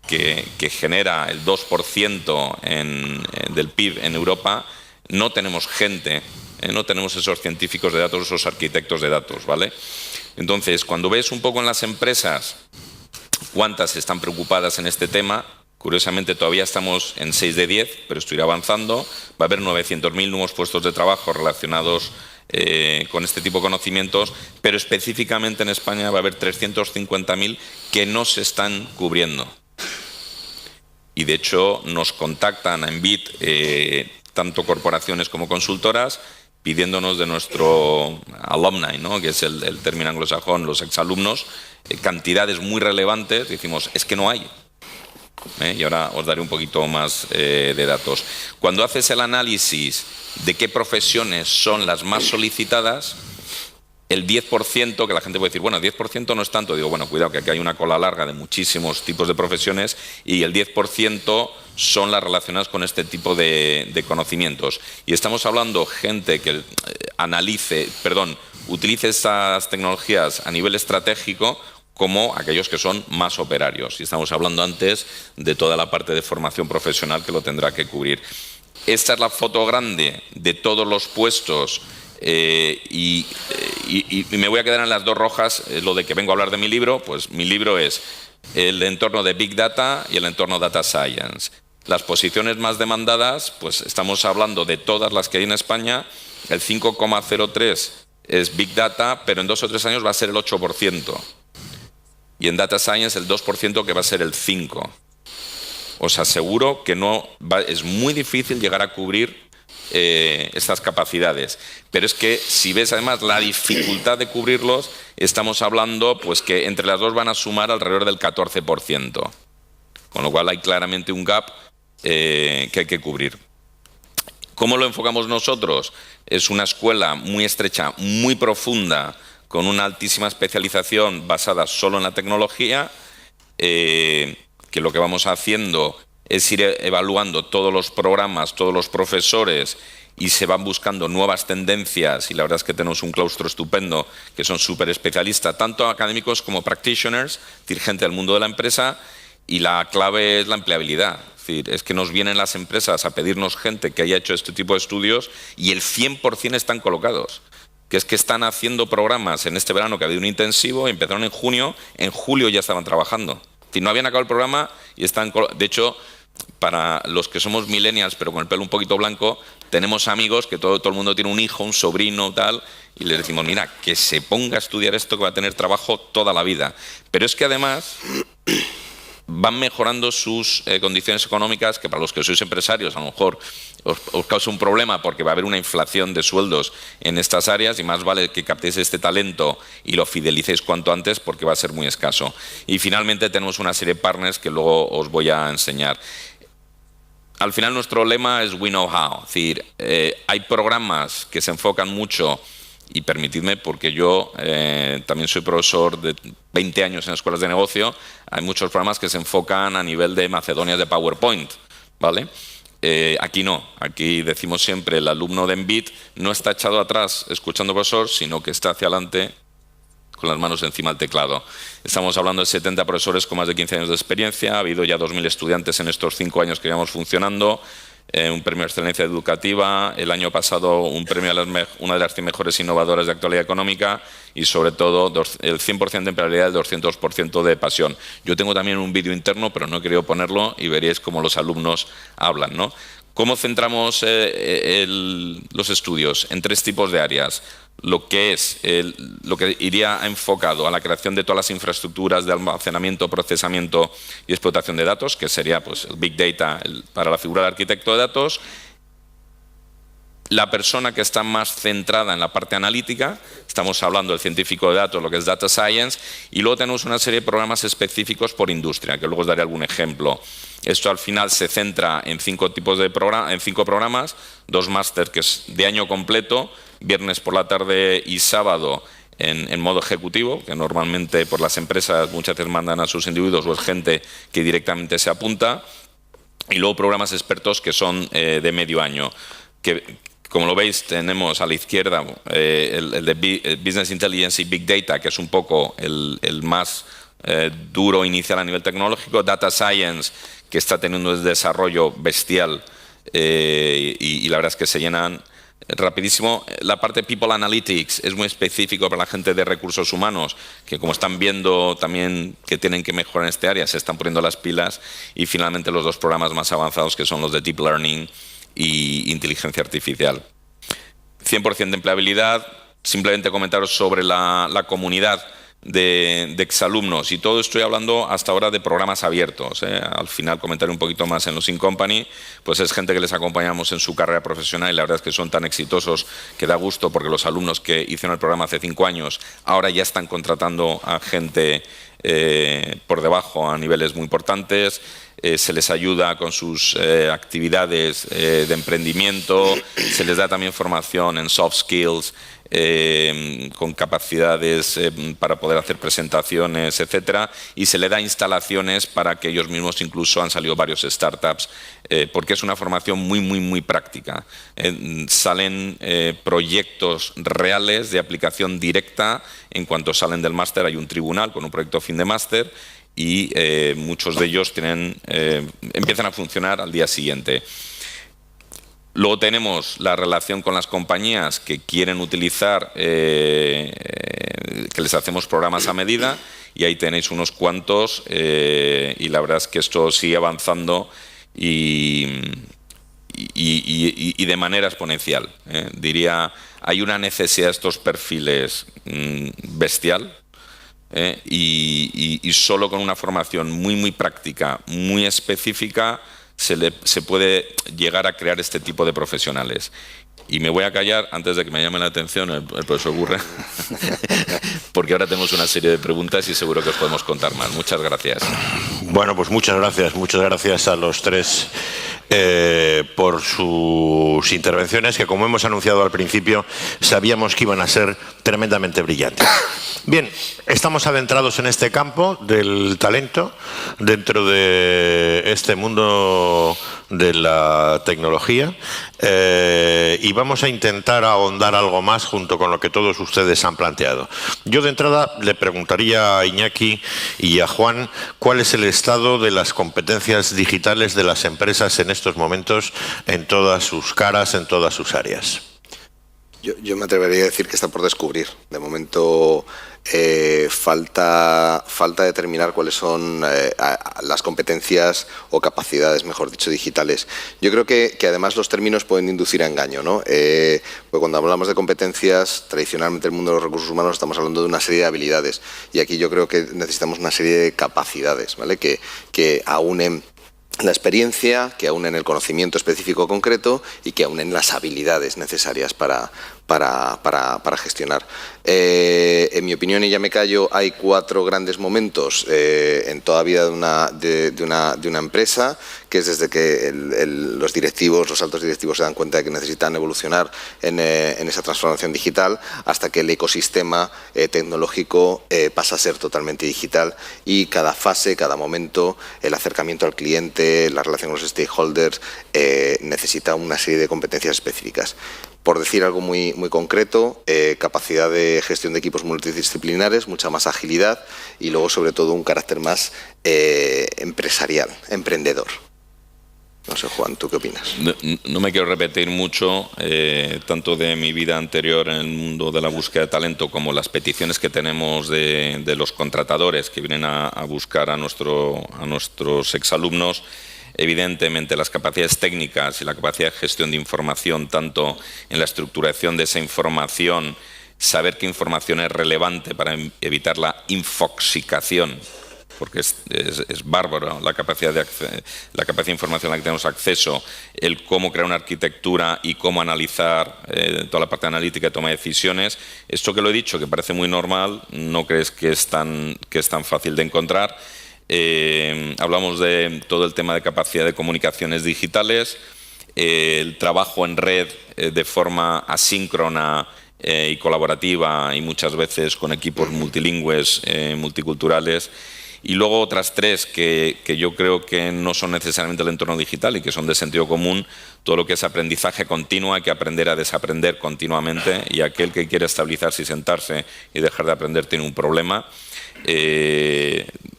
que genera el 2% del PIB en Europa, no tenemos gente, no tenemos esos científicos de datos, esos arquitectos de datos, ¿vale? Entonces, cuando ves un poco en las empresas cuántas están preocupadas en este tema, curiosamente todavía estamos en 6 de 10, pero esto irá avanzando. Va a haber 900.000 nuevos puestos de trabajo relacionados con este tipo de conocimientos, pero específicamente en España va a haber 350.000 que no se están cubriendo. Y de hecho nos contactan a Embit tanto corporaciones como consultoras, pidiéndonos de nuestro alumni, ¿no?, que es el término anglosajón, los exalumnos, cantidades muy relevantes. Decimos, es que no hay. Y ahora os daré un poquito más de datos. Cuando haces el análisis de qué profesiones son las más solicitadas, el 10%, que la gente puede decir, bueno, 10% no es tanto. Digo, bueno, cuidado, que aquí hay una cola larga de muchísimos tipos de profesiones y el 10% son las relacionadas con este tipo de conocimientos. Y estamos hablando gente que utilice estas tecnologías a nivel estratégico, como aquellos que son más operarios. Y estamos hablando antes de toda la parte de formación profesional que lo tendrá que cubrir. Esta es la foto grande de todos los puestos. Y me voy a quedar en las dos rojas, lo de que vengo a hablar de mi libro. Pues mi libro es el entorno de Big Data y el entorno Data Science. Las posiciones más demandadas, pues estamos hablando de todas las que hay en España. El 5,03 es Big Data, pero en 2 o 3 años va a ser el 8%. Y en Data Science el 2%, que va a ser el 5%. Os aseguro que es muy difícil llegar a cubrir estas capacidades, pero es que si ves además la dificultad de cubrirlos, estamos hablando pues que entre las dos van a sumar alrededor del 14%, con lo cual hay claramente un gap que hay que cubrir. ¿Cómo lo enfocamos nosotros? Es una escuela muy estrecha, muy profunda, con una altísima especialización basada solo en la tecnología, que lo que vamos haciendo es ir evaluando todos los programas, todos los profesores, y se van buscando nuevas tendencias, y la verdad es que tenemos un claustro estupendo, que son súper especialistas, tanto académicos como practitioners, es decir, gente del mundo de la empresa, y la clave es la empleabilidad. Es decir, es que nos vienen las empresas a pedirnos gente que haya hecho este tipo de estudios, y el 100% están colocados. Que es que están haciendo programas en este verano, que ha habido un intensivo, empezaron en junio, en julio ya estaban trabajando. Es decir, no habían acabado el programa y están... De hecho, para los que somos millennials, pero con el pelo un poquito blanco, tenemos amigos que todo el mundo tiene un hijo, un sobrino, tal, y les decimos, mira, que se ponga a estudiar esto, que va a tener trabajo toda la vida. Pero es que además van mejorando sus condiciones económicas, que para los que sois empresarios a lo mejor os causa un problema, porque va a haber una inflación de sueldos en estas áreas, y más vale que captéis este talento y lo fidelicéis cuanto antes, porque va a ser muy escaso. Y finalmente tenemos una serie de partners que luego os voy a enseñar. Al final nuestro lema es We Know How, es decir, hay programas que se enfocan mucho, y permitidme, porque yo también soy profesor de 20 años en escuelas de negocio, hay muchos programas que se enfocan a nivel de macedonias de PowerPoint, ¿vale? Aquí no, aquí decimos siempre, el alumno de Embit no está echado atrás escuchando al profesor, sino que está hacia adelante con las manos encima del teclado. Estamos hablando de 70 profesores con más de 15 años de experiencia, ha habido ya 2.000 estudiantes en estos 5 años que llevamos funcionando, un premio de excelencia educativa, el año pasado un premio a una de las 100 mejores innovadoras de actualidad económica, y sobre todo el 100% de empleabilidad, el 200% de pasión. Yo tengo también un vídeo interno, pero no he querido ponerlo, y veréis cómo los alumnos hablan, ¿no? ¿Cómo centramos los estudios? En 3 tipos de áreas. lo que iría enfocado a la creación de todas las infraestructuras de almacenamiento, procesamiento y explotación de datos, que sería pues, el Big Data para la figura del arquitecto de datos. La persona que está más centrada en la parte analítica, estamos hablando del científico de datos, lo que es Data Science, y luego tenemos una serie de programas específicos por industria, que luego os daré algún ejemplo. Esto al final se centra en 5 programas, 2 máster que es de año completo, viernes por la tarde y sábado en modo ejecutivo, que normalmente por las empresas muchas veces mandan a sus individuos o es gente que directamente se apunta, y luego programas expertos que son de medio año, que como lo veis tenemos a la izquierda el de Business Intelligence y Big Data, que es un poco el más duro inicial a nivel tecnológico, Data Science, que está teniendo un desarrollo bestial y la verdad es que se llenan rapidísimo. La parte People Analytics es muy específico para la gente de recursos humanos, que como están viendo también que tienen que mejorar en este área, se están poniendo las pilas. Y finalmente los 2 programas más avanzados, que son los de Deep Learning y Inteligencia Artificial. 100% de empleabilidad. Simplemente comentaros sobre la comunidad de exalumnos, y todo estoy hablando hasta ahora de programas abiertos. Al final comentaré un poquito más en los In Company, pues es gente que les acompañamos en su carrera profesional y la verdad es que son tan exitosos que da gusto, porque los alumnos que hicieron el programa hace 5 años ahora ya están contratando a gente por debajo a niveles muy importantes. Se les ayuda con sus actividades de emprendimiento, se les da también formación en soft skills, con capacidades para poder hacer presentaciones, etcétera, y se le da instalaciones para que ellos mismos, incluso han salido varios startups, porque es una formación muy práctica. Salen proyectos reales de aplicación directa. En cuanto salen del máster hay un tribunal con un proyecto fin de máster y muchos de ellos empiezan a funcionar al día siguiente. Luego tenemos la relación con las compañías que quieren utilizar, que les hacemos programas a medida, y ahí tenéis unos cuantos, y la verdad es que esto sigue avanzando y de manera exponencial. Diría, hay una necesidad de estos perfiles bestial, y solo con una formación muy práctica, muy específica, se puede llegar a crear este tipo de profesionales. Y me voy a callar antes de que me llame la atención el profesor Gurre, porque ahora tenemos una serie de preguntas y seguro que os podemos contar más. Muchas gracias. Bueno, pues muchas gracias a los 3 por sus intervenciones, que como hemos anunciado al principio, sabíamos que iban a ser tremendamente brillantes. Bien, estamos adentrados en este campo del talento, dentro de este mundo de la tecnología, y vamos a intentar ahondar algo más junto con lo que todos ustedes han planteado. Yo de entrada le preguntaría a Iñaki y a Juan cuál es el estado de las competencias digitales de las empresas en estos momentos, en todas sus caras, en todas sus áreas. Yo me atrevería a decir que está por descubrir. De momento falta determinar cuáles son las competencias o capacidades, mejor dicho, digitales. Yo creo que además los términos pueden inducir a engaño, ¿no? Porque cuando hablamos de competencias, tradicionalmente en el mundo de los recursos humanos estamos hablando de una serie de habilidades, y aquí yo creo que necesitamos una serie de capacidades, ¿vale? Que aúnen la experiencia, que aúnen el conocimiento específico concreto y que aúnen las habilidades necesarias para gestionar. En mi opinión, y ya me callo, hay 4 grandes momentos en toda vida de una empresa, que es desde que los altos directivos se dan cuenta de que necesitan evolucionar en esa transformación digital, hasta que el ecosistema tecnológico pasa a ser totalmente digital, y cada fase, cada momento, el acercamiento al cliente, la relación con los stakeholders, necesita una serie de competencias específicas. Por decir algo muy concreto, capacidad de gestión de equipos multidisciplinares, mucha más agilidad, y luego sobre todo un carácter más empresarial, emprendedor. No sé, Juan, ¿tú qué opinas? No me quiero repetir mucho, tanto de mi vida anterior en el mundo de la búsqueda de talento como las peticiones que tenemos de los contratadores que vienen a buscar a nuestros exalumnos. Evidentemente, las capacidades técnicas y la capacidad de gestión de información, tanto en la estructuración de esa información, saber qué información es relevante para evitar la infoxicación, porque es bárbaro la capacidad de información a la que tenemos acceso, el cómo crear una arquitectura y cómo analizar toda la parte analítica y toma de decisiones. Esto que lo he dicho, que parece muy normal, no crees que es tan fácil de encontrar. Hablamos de todo el tema de capacidad de comunicaciones digitales, el trabajo en red de forma asíncrona y colaborativa y muchas veces con equipos multilingües, multiculturales. Y luego otras tres que yo creo que no son necesariamente el entorno digital y que son de sentido común, todo lo que es aprendizaje continuo, hay que aprender a desaprender continuamente, y aquel que quiere estabilizarse y sentarse y dejar de aprender tiene un problema.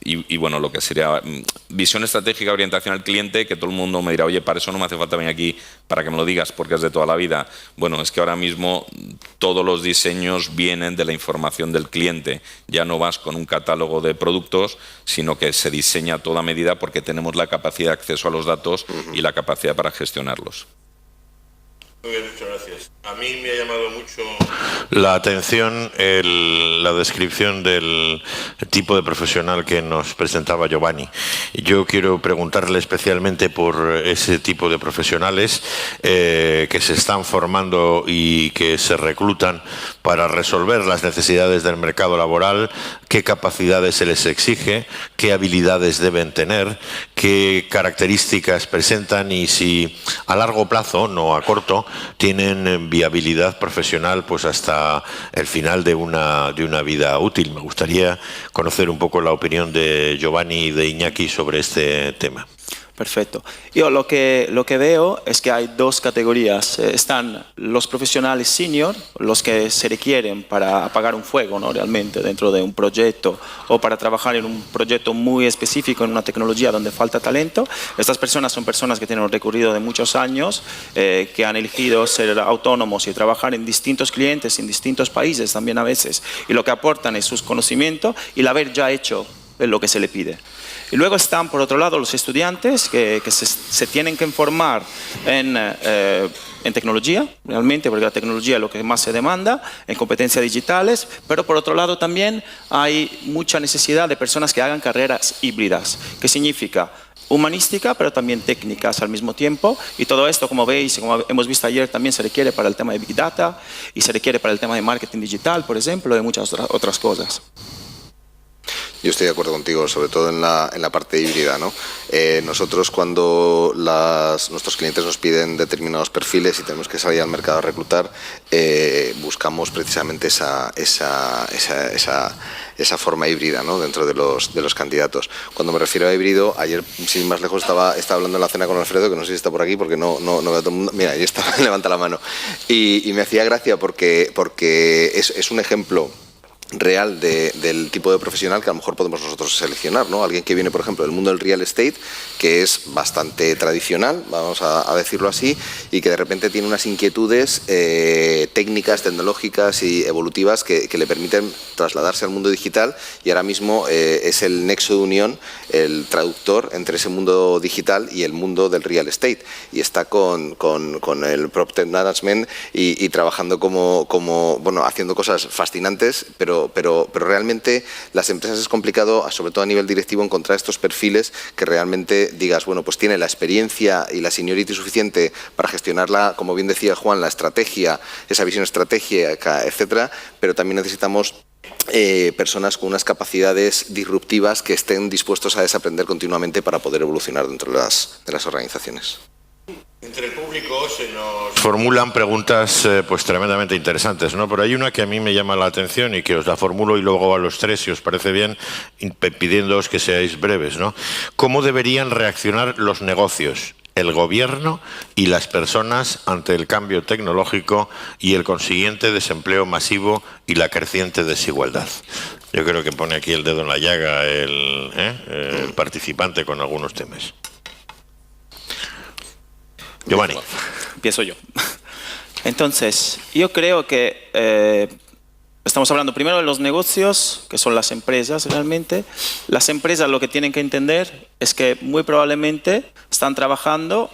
Y bueno, lo que sería visión estratégica, orientación al cliente, que todo el mundo me dirá, oye, para eso no me hace falta venir aquí para que me lo digas porque es de toda la vida. Bueno, es que ahora mismo todos los diseños vienen de la información del cliente. Ya no vas con un catálogo de productos, sino que se diseña a toda medida porque tenemos la capacidad de acceso a los datos y la capacidad para gestionarlos. Muy bien, muchas gracias. A mí me ha llamado mucho la atención la descripción del tipo de profesional que nos presentaba Giovanni. Yo quiero preguntarle especialmente por ese tipo de profesionales que se están formando y que se reclutan para resolver las necesidades del mercado laboral, qué capacidades se les exige, qué habilidades deben tener, qué características presentan y si a largo plazo, no a corto, tienen viabilidad profesional pues hasta el final de una vida útil. Me gustaría conocer un poco la opinión de Giovanni y de Iñaki sobre este tema. Perfecto. Yo lo que veo es que hay dos categorías. Están los profesionales senior, los que se requieren para apagar un fuego, ¿no? Realmente dentro de un proyecto o para trabajar en un proyecto muy específico en una tecnología donde falta talento. Estas personas son personas que tienen un recorrido de muchos años, que han elegido ser autónomos y trabajar en distintos clientes, en distintos países también a veces. Y lo que aportan es sus conocimientos y el haber ya hecho lo que se le pide. Y luego están, por otro lado, los estudiantes que se tienen que formar en tecnología, realmente, porque la tecnología es lo que más se demanda, en competencias digitales, pero por otro lado también hay mucha necesidad de personas que hagan carreras híbridas, que significa humanística, pero también técnicas al mismo tiempo, y todo esto, como veis, como hemos visto ayer, también se requiere para el tema de Big Data y se requiere para el tema de marketing digital, por ejemplo, y muchas otras cosas. Yo estoy de acuerdo contigo, sobre todo en la parte híbrida, ¿no? Nosotros cuando nuestros clientes nos piden determinados perfiles y tenemos que salir al mercado a reclutar, buscamos precisamente esa forma híbrida, ¿no? Dentro de los candidatos. Cuando me refiero a híbrido, ayer, sin más lejos, estaba hablando en la cena con Alfredo, que no sé si está por aquí porque no veo a todo el mundo. Mira, ahí está, levanta la mano. Y me hacía gracia porque es un ejemplo real del tipo de profesional que a lo mejor podemos nosotros seleccionar, ¿no? Alguien que viene, por ejemplo, del mundo del real estate, que es bastante tradicional, vamos a decirlo así, y que de repente tiene unas inquietudes técnicas, tecnológicas y evolutivas que le permiten trasladarse al mundo digital, y ahora mismo es el nexo de unión, el traductor entre ese mundo digital y el mundo del real estate, y está con el PropTech Management y trabajando como bueno, haciendo cosas fascinantes, pero realmente las empresas es complicado, sobre todo a nivel directivo, encontrar estos perfiles que realmente digas, bueno, pues tiene la experiencia y la seniority suficiente para gestionarla, como bien decía Juan, la estrategia, esa visión estratégica, etcétera, pero también necesitamos personas con unas capacidades disruptivas que estén dispuestos a desaprender continuamente para poder evolucionar dentro de las organizaciones. Entre el público se nos formulan preguntas pues tremendamente interesantes, ¿no? Pero hay una que a mí me llama la atención y que os la formulo y luego a los tres, si os parece bien, pidiéndoos que seáis breves, ¿no? ¿Cómo deberían reaccionar los negocios, el gobierno y las personas ante el cambio tecnológico y el consiguiente desempleo masivo y la creciente desigualdad? Yo creo que pone aquí el dedo en la llaga el participante con algunos temas. Giovanni. Empiezo yo. Entonces, yo creo que estamos hablando primero de los negocios, que son las empresas realmente. Las empresas lo que tienen que entender es que muy probablemente están trabajando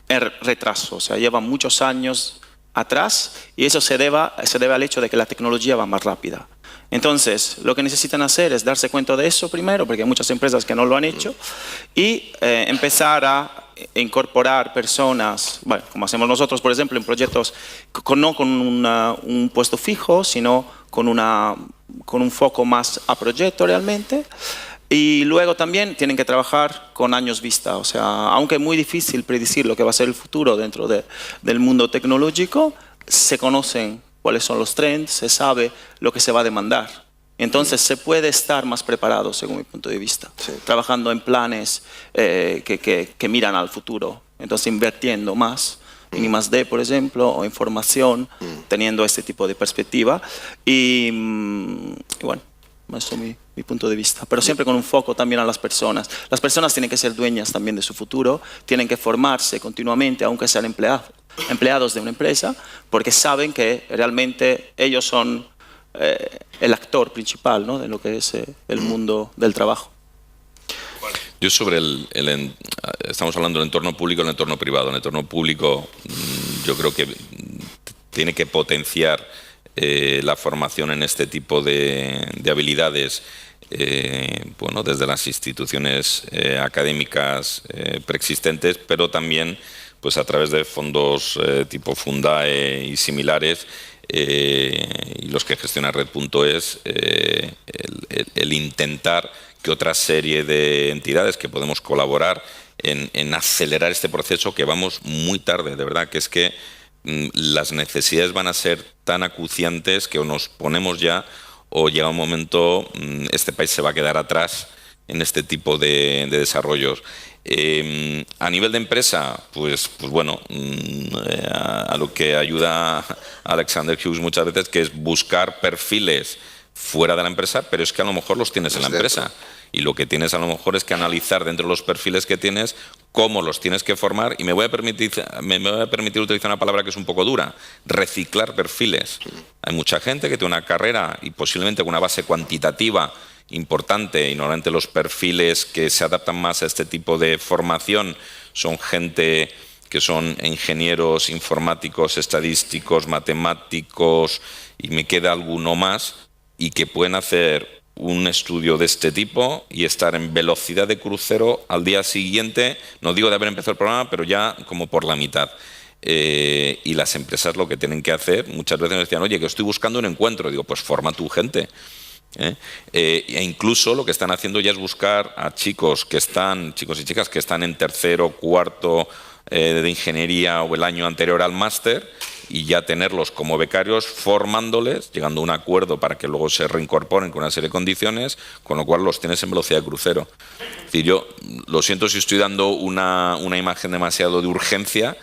en retraso, o sea, llevan muchos años atrás y eso se debe al hecho de que la tecnología va más rápida. Entonces, lo que necesitan hacer es darse cuenta de eso primero, porque hay muchas empresas que no lo han hecho, y empezar a incorporar personas, bueno, como hacemos nosotros, por ejemplo, en proyectos no con un puesto fijo, sino con un foco más a proyecto realmente. Y luego también tienen que trabajar con años vista, o sea, aunque es muy difícil predecir lo que va a ser el futuro dentro del mundo tecnológico, se conocen cuáles son los trends, se sabe lo que se va a demandar. Entonces se puede estar más preparado, según mi punto de vista, trabajando en planes que miran al futuro, entonces invirtiendo más en I+D, por ejemplo, o en formación, teniendo este tipo de perspectiva. Y bueno, eso es mi punto de vista, pero siempre con un foco también a las personas. Las personas tienen que ser dueñas también de su futuro, tienen que formarse continuamente, aunque sean empleados de una empresa, porque saben que realmente ellos son el actor principal, ¿no?, de lo que es el mundo del trabajo. Yo sobre estamos hablando del entorno público y el entorno privado. En el entorno público yo creo que tiene que potenciar la formación en este tipo de habilidades, bueno, desde las instituciones académicas preexistentes, pero también pues a través de fondos tipo Fundae y similares, y los que gestiona Red.es, el intentar que otra serie de entidades que podemos colaborar en acelerar este proceso, que vamos muy tarde, de verdad, que es que las necesidades van a ser tan acuciantes que o nos ponemos ya o llega un momento, este país se va a quedar atrás en este tipo de desarrollos. A nivel de empresa, pues bueno, a lo que ayuda Alexander Hughes muchas veces, que es buscar perfiles fuera de la empresa, pero es que a lo mejor los tienes en la empresa. Y lo que tienes a lo mejor es que analizar dentro de los perfiles que tienes cómo los tienes que formar, y me voy a permitir utilizar una palabra que es un poco dura: reciclar perfiles. Hay mucha gente que tiene una carrera y posiblemente con una base cuantitativa importante, y normalmente los perfiles que se adaptan más a este tipo de formación son gente que son ingenieros informáticos, estadísticos, matemáticos, y me queda alguno más, y que pueden hacer un estudio de este tipo y estar en velocidad de crucero al día siguiente, no digo de haber empezado el programa, pero ya como por la mitad. Y las empresas lo que tienen que hacer, muchas veces me decían, oye, que estoy buscando un encuentro. Digo, pues forma tu gente. E incluso lo que están haciendo ya es buscar a chicos y chicas que están en tercero, cuarto de ingeniería o el año anterior al máster, y ya tenerlos como becarios, formándoles, llegando a un acuerdo para que luego se reincorporen con una serie de condiciones, con lo cual los tienes en velocidad de crucero. Es decir, yo lo siento si estoy dando una imagen demasiado de urgencia,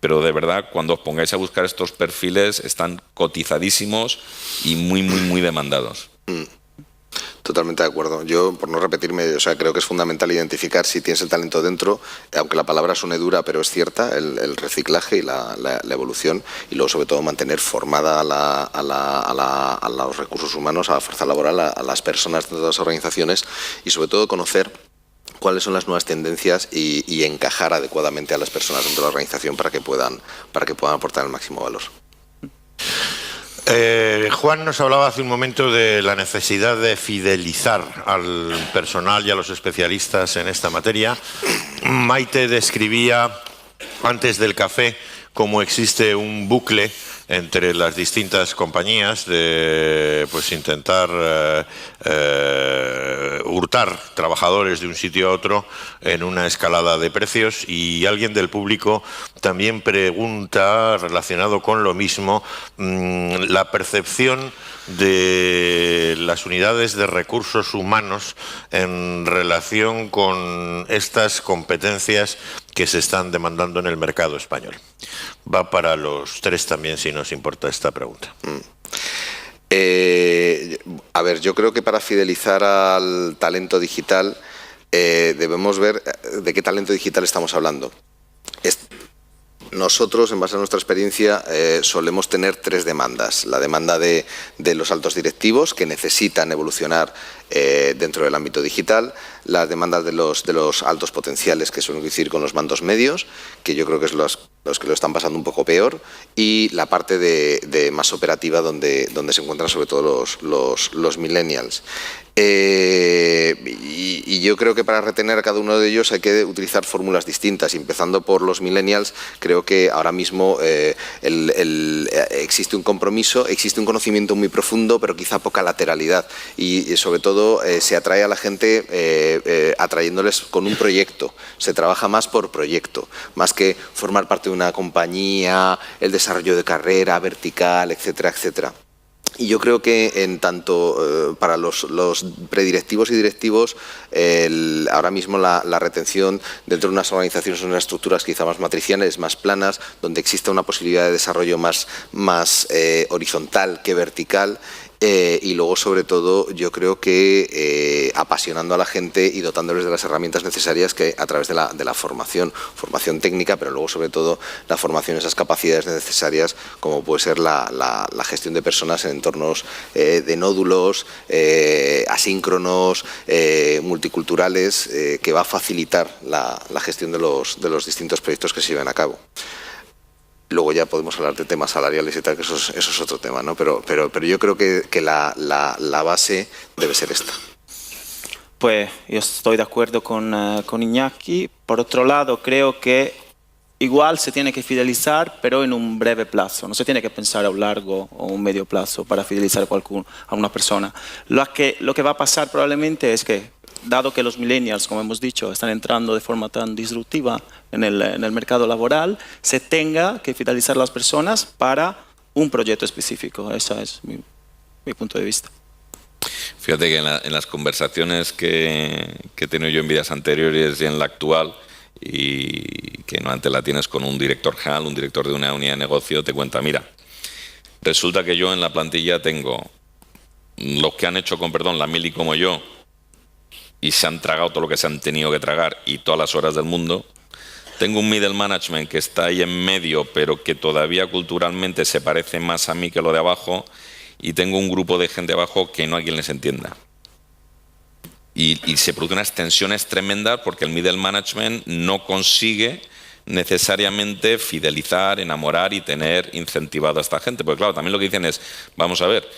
pero de verdad, cuando os pongáis a buscar estos perfiles, están cotizadísimos y muy, muy, muy demandados. Totalmente de acuerdo. Yo, por no repetirme, o sea, creo que es fundamental identificar si tienes el talento dentro, aunque la palabra suene dura, pero es cierta, el reciclaje y la evolución, y luego sobre todo mantener formada a los recursos humanos, a la fuerza laboral, a las personas de todas las organizaciones, y sobre todo conocer cuáles son las nuevas tendencias y encajar adecuadamente a las personas dentro de la organización para que puedan aportar el máximo valor. Juan nos hablaba hace un momento de la necesidad de fidelizar al personal y a los especialistas en esta materia. Maite describía antes del café cómo existe un bucle entre las distintas compañías de pues intentar hurtar trabajadores de un sitio a otro en una escalada de precios, y alguien del público también pregunta, relacionado con lo mismo, la percepción de las unidades de recursos humanos en relación con estas competencias que se están demandando en el mercado español. Va para los tres también, si nos importa esta pregunta. A ver, yo creo que para fidelizar al talento digital debemos ver de qué talento digital estamos hablando. Nosotros, en base a nuestra experiencia, solemos tener tres demandas. La demanda de los altos directivos, que necesitan evolucionar dentro del ámbito digital, las demandas de los altos potenciales que suelen coincidir con los mandos medios, que yo creo que es los que lo están pasando un poco peor, y la parte de más operativa donde se encuentran sobre todo los millennials. Y yo creo que para retener a cada uno de ellos hay que utilizar fórmulas distintas, y empezando por los millennials. Creo que ahora mismo existe un compromiso, existe un conocimiento muy profundo, pero quizá poca lateralidad, y sobre todo se atrae a la gente atrayéndoles con un proyecto. Se trabaja más por proyecto, más que formar parte de una compañía, el desarrollo de carrera vertical, etcétera, etcétera. Y yo creo que en tanto para los predirectivos y directivos, ahora mismo la retención dentro de unas organizaciones son unas estructuras quizá más matriciales, más planas, donde existe una posibilidad de desarrollo más horizontal que vertical. Y luego, sobre todo, yo creo que apasionando a la gente y dotándoles de las herramientas necesarias, que a través de la formación técnica, pero luego, sobre todo, la formación, esas capacidades necesarias, como puede ser la gestión de personas en entornos de nódulos, asíncronos, multiculturales, que va a facilitar la gestión de los distintos proyectos que se lleven a cabo. Luego ya podemos hablar de temas salariales y tal, que eso es otro tema, ¿no? Pero yo creo que la base debe ser esta. Pues yo estoy de acuerdo con Iñaki. Por otro lado, creo que igual se tiene que fidelizar, pero en un breve plazo. No se tiene que pensar a un largo o un medio plazo para fidelizar a una persona. Lo que va a pasar probablemente es que, dado que los millennials, como hemos dicho, están entrando de forma tan disruptiva en el mercado laboral, se tenga que fidelizar a las personas para un proyecto específico. Ese es mi punto de vista. Fíjate que en las conversaciones que he tenido yo en vidas anteriores y en la actual, y que normalmente la tienes con un director general, un director de una unidad de negocio, te cuenta, mira, resulta que yo en la plantilla tengo los que han hecho, con perdón, la mili como yo, y se han tragado todo lo que se han tenido que tragar y todas las horas del mundo. Tengo un middle management que está ahí en medio, pero que todavía culturalmente se parece más a mí que lo de abajo, y tengo un grupo de gente abajo que no hay quien les entienda. Y se producen unas tensiones tremendas porque el middle management no consigue necesariamente fidelizar, enamorar y tener incentivado a esta gente. Porque claro, también lo que dicen es, vamos a ver,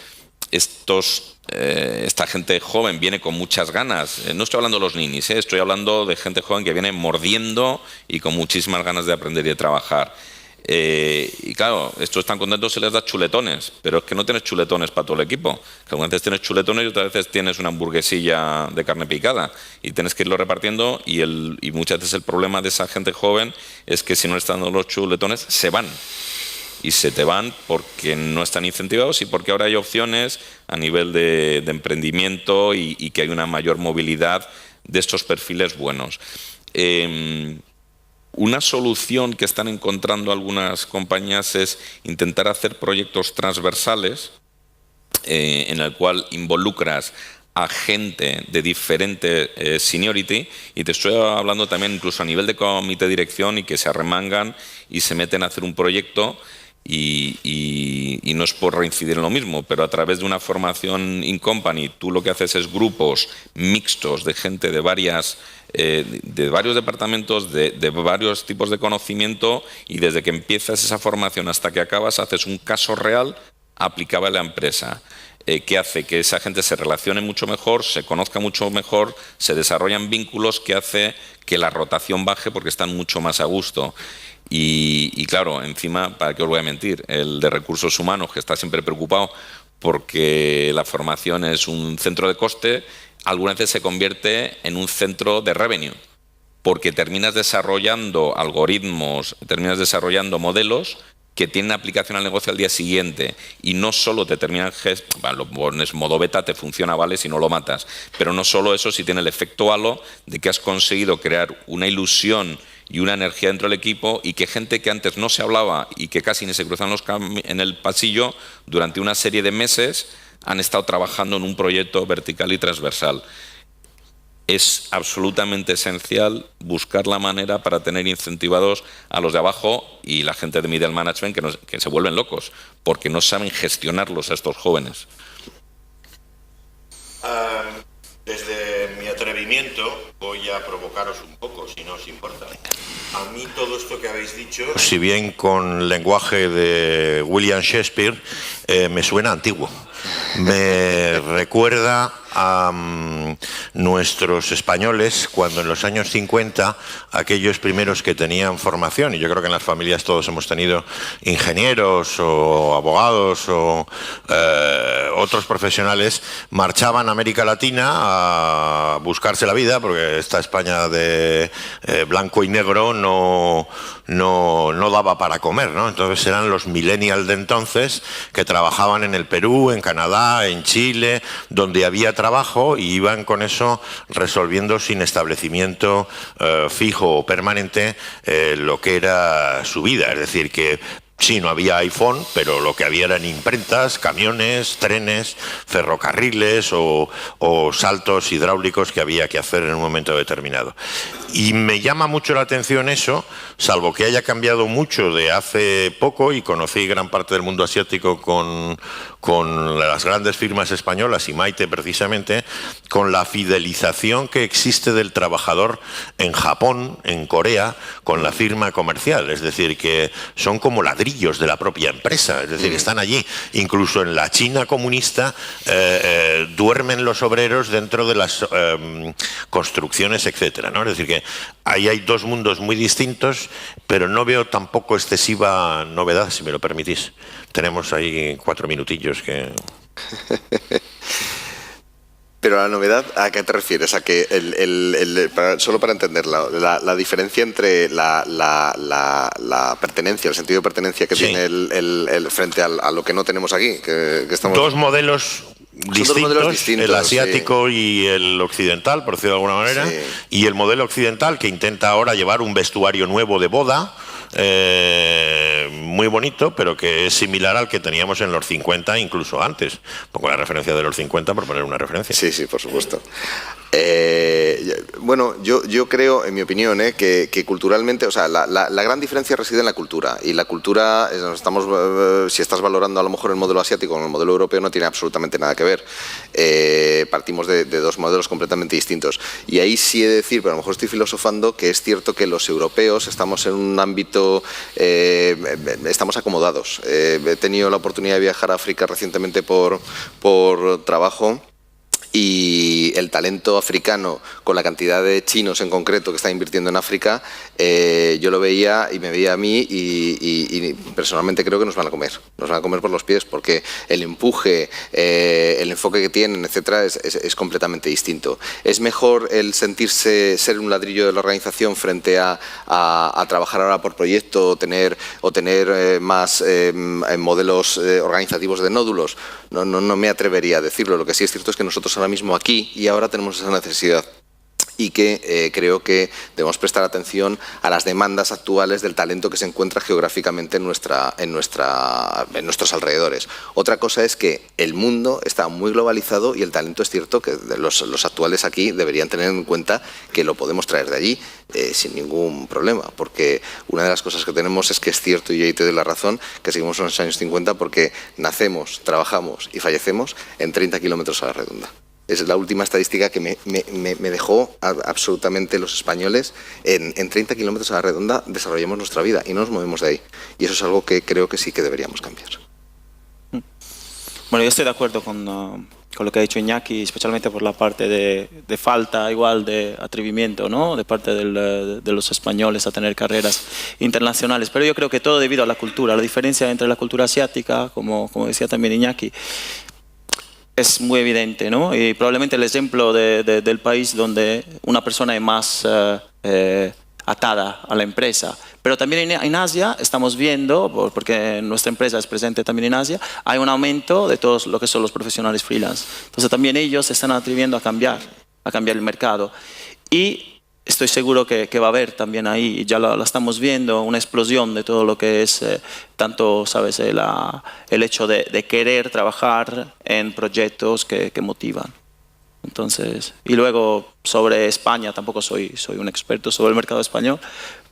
esta gente joven viene con muchas ganas. No estoy hablando de los ninis, estoy hablando de gente joven que viene mordiendo y con muchísimas ganas de aprender y de trabajar. Y claro, estos están contentos si les das chuletones, pero es que no tienes chuletones para todo el equipo. Que algunas veces tienes chuletones y otras veces tienes una hamburguesilla de carne picada y tienes que irlo repartiendo, y muchas veces el problema de esa gente joven es que si no le están dando los chuletones, se van. Y se te van porque no están incentivados y porque ahora hay opciones a nivel de emprendimiento y que hay una mayor movilidad de estos perfiles buenos. Una solución que están encontrando algunas compañías es intentar hacer proyectos transversales en el cual involucras a gente de diferente seniority, y te estoy hablando también incluso a nivel de comité de dirección, y que se arremangan y se meten a hacer un proyecto. Y no es por reincidir en lo mismo, pero a través de una formación in company, tú lo que haces es grupos mixtos de gente de varios departamentos, de varios tipos de conocimiento, y desde que empiezas esa formación hasta que acabas haces un caso real aplicable a la empresa, que hace que esa gente se relacione mucho mejor, se conozca mucho mejor, se desarrollan vínculos, que hace que la rotación baje porque están mucho más a gusto. Y claro, encima, ¿para qué os voy a mentir? El de recursos humanos, que está siempre preocupado porque la formación es un centro de coste, algunas veces se convierte en un centro de revenue, porque terminas desarrollando algoritmos, terminas desarrollando modelos que tienen aplicación al negocio al día siguiente, y no solo te terminan, lo pones modo beta, te funciona, vale, si no lo matas, pero no solo eso, si tiene el efecto halo de que has conseguido crear una ilusión y una energía dentro del equipo, y que gente que antes no se hablaba y que casi ni se cruzaban en el pasillo, durante una serie de meses han estado trabajando en un proyecto vertical y transversal. Es absolutamente esencial buscar la manera para tener incentivados a los de abajo, y la gente de middle management que se vuelven locos porque no saben gestionarlos a estos jóvenes. Desde mi atrevimiento voy a provocaros un poco, si no os importa. A mí todo esto que habéis dicho, si bien con lenguaje de William Shakespeare, me suena antiguo. Me recuerda a nuestros españoles cuando en los años 50, aquellos primeros que tenían formación, y yo creo que en las familias todos hemos tenido ingenieros o abogados o otros profesionales, marchaban a América Latina a buscarse la vida, porque esta España de blanco y negro no daba para comer, ¿no? Entonces eran los millennials de entonces que trabajaban en el Perú, en Canadá, en Chile, donde había trabajo, y iban con eso resolviendo sin establecimiento fijo o permanente lo que era su vida. Es decir, que sí, no había iPhone, pero lo que había eran imprentas, camiones, trenes, ferrocarriles o saltos hidráulicos que había que hacer en un momento determinado. Y me llama mucho la atención eso, salvo que haya cambiado mucho de hace poco, y conocí gran parte del mundo asiático con las grandes firmas españolas y Maite precisamente, con la fidelización que existe del trabajador en Japón, en Corea, con la firma comercial. Es decir, que son como ladrillos de la propia empresa, es decir, están allí. Incluso en la China comunista duermen los obreros dentro de las construcciones, etcétera, ¿no? Es decir, que ahí hay dos mundos muy distintos, pero no veo tampoco excesiva novedad, si me lo permitís. Tenemos ahí 4 minutillos que... Pero la novedad, ¿a qué te refieres? A que solo para entender la diferencia entre la pertenencia, el sentido de pertenencia que tiene el frente a lo que no tenemos aquí, que estamos... Dos modelos distintos, el asiático y el occidental, por decirlo de alguna manera, y el modelo occidental que intenta ahora llevar un vestuario nuevo de boda, muy bonito, pero que es similar al que teníamos en los 50, incluso antes. Pongo la referencia de los 50 por poner una referencia. Sí, sí, por supuesto. Bueno, yo creo, en mi opinión, que culturalmente, o sea, la gran diferencia reside en la cultura. Y la cultura, si estás valorando a lo mejor el modelo asiático con el modelo europeo, no tiene absolutamente nada que ver. Partimos de dos modelos completamente distintos. Y ahí sí he de decir, pero a lo mejor estoy filosofando, que es cierto que los europeos estamos en un ámbito, estamos acomodados. He tenido la oportunidad de viajar a África recientemente por trabajo. Y el talento africano, con la cantidad de chinos en concreto que está invirtiendo en África, yo lo veía y me veía a mí y personalmente creo que nos van a comer por los pies, porque el empuje, el enfoque que tienen, etcétera, es completamente distinto. Es mejor el sentirse ser un ladrillo de la organización frente a trabajar ahora por proyecto o tener más modelos organizativos de nódulos. No me atrevería a decirlo. Lo que sí es cierto es que nosotros ahora mismo aquí y ahora tenemos esa necesidad, y que creo que debemos prestar atención a las demandas actuales del talento que se encuentra geográficamente en nuestros alrededores. Otra cosa es que el mundo está muy globalizado y el talento, es cierto que los actuales aquí deberían tener en cuenta que lo podemos traer de allí sin ningún problema, porque una de las cosas que tenemos es que es cierto, y ahí te doy la razón, que seguimos en los años 50 porque nacemos, trabajamos y fallecemos en 30 kilómetros a la redonda. Es la última estadística que me dejó absolutamente los españoles. En 30 kilómetros a la redonda desarrollamos nuestra vida y no nos movemos de ahí. Y eso es algo que creo que sí que deberíamos cambiar. Bueno, yo estoy de acuerdo con lo que ha dicho Iñaki, especialmente por la parte de falta igual de atrevimiento, ¿no? De parte de los españoles a tener carreras internacionales. Pero yo creo que todo debido a la cultura. La diferencia entre la cultura asiática, como decía también Iñaki, es muy evidente, ¿no? Y probablemente el ejemplo del país donde una persona es más atada a la empresa. Pero también en Asia estamos viendo, porque nuestra empresa es presente también en Asia, hay un aumento de todos lo que son los profesionales freelance. Entonces también ellos se están atreviendo a cambiar el mercado. Y estoy seguro que va a haber también ahí, ya lo estamos viendo, una explosión de todo lo que es tanto, sabes, el hecho de querer trabajar en proyectos que motivan. Entonces, y luego sobre España, tampoco soy un experto sobre el mercado español,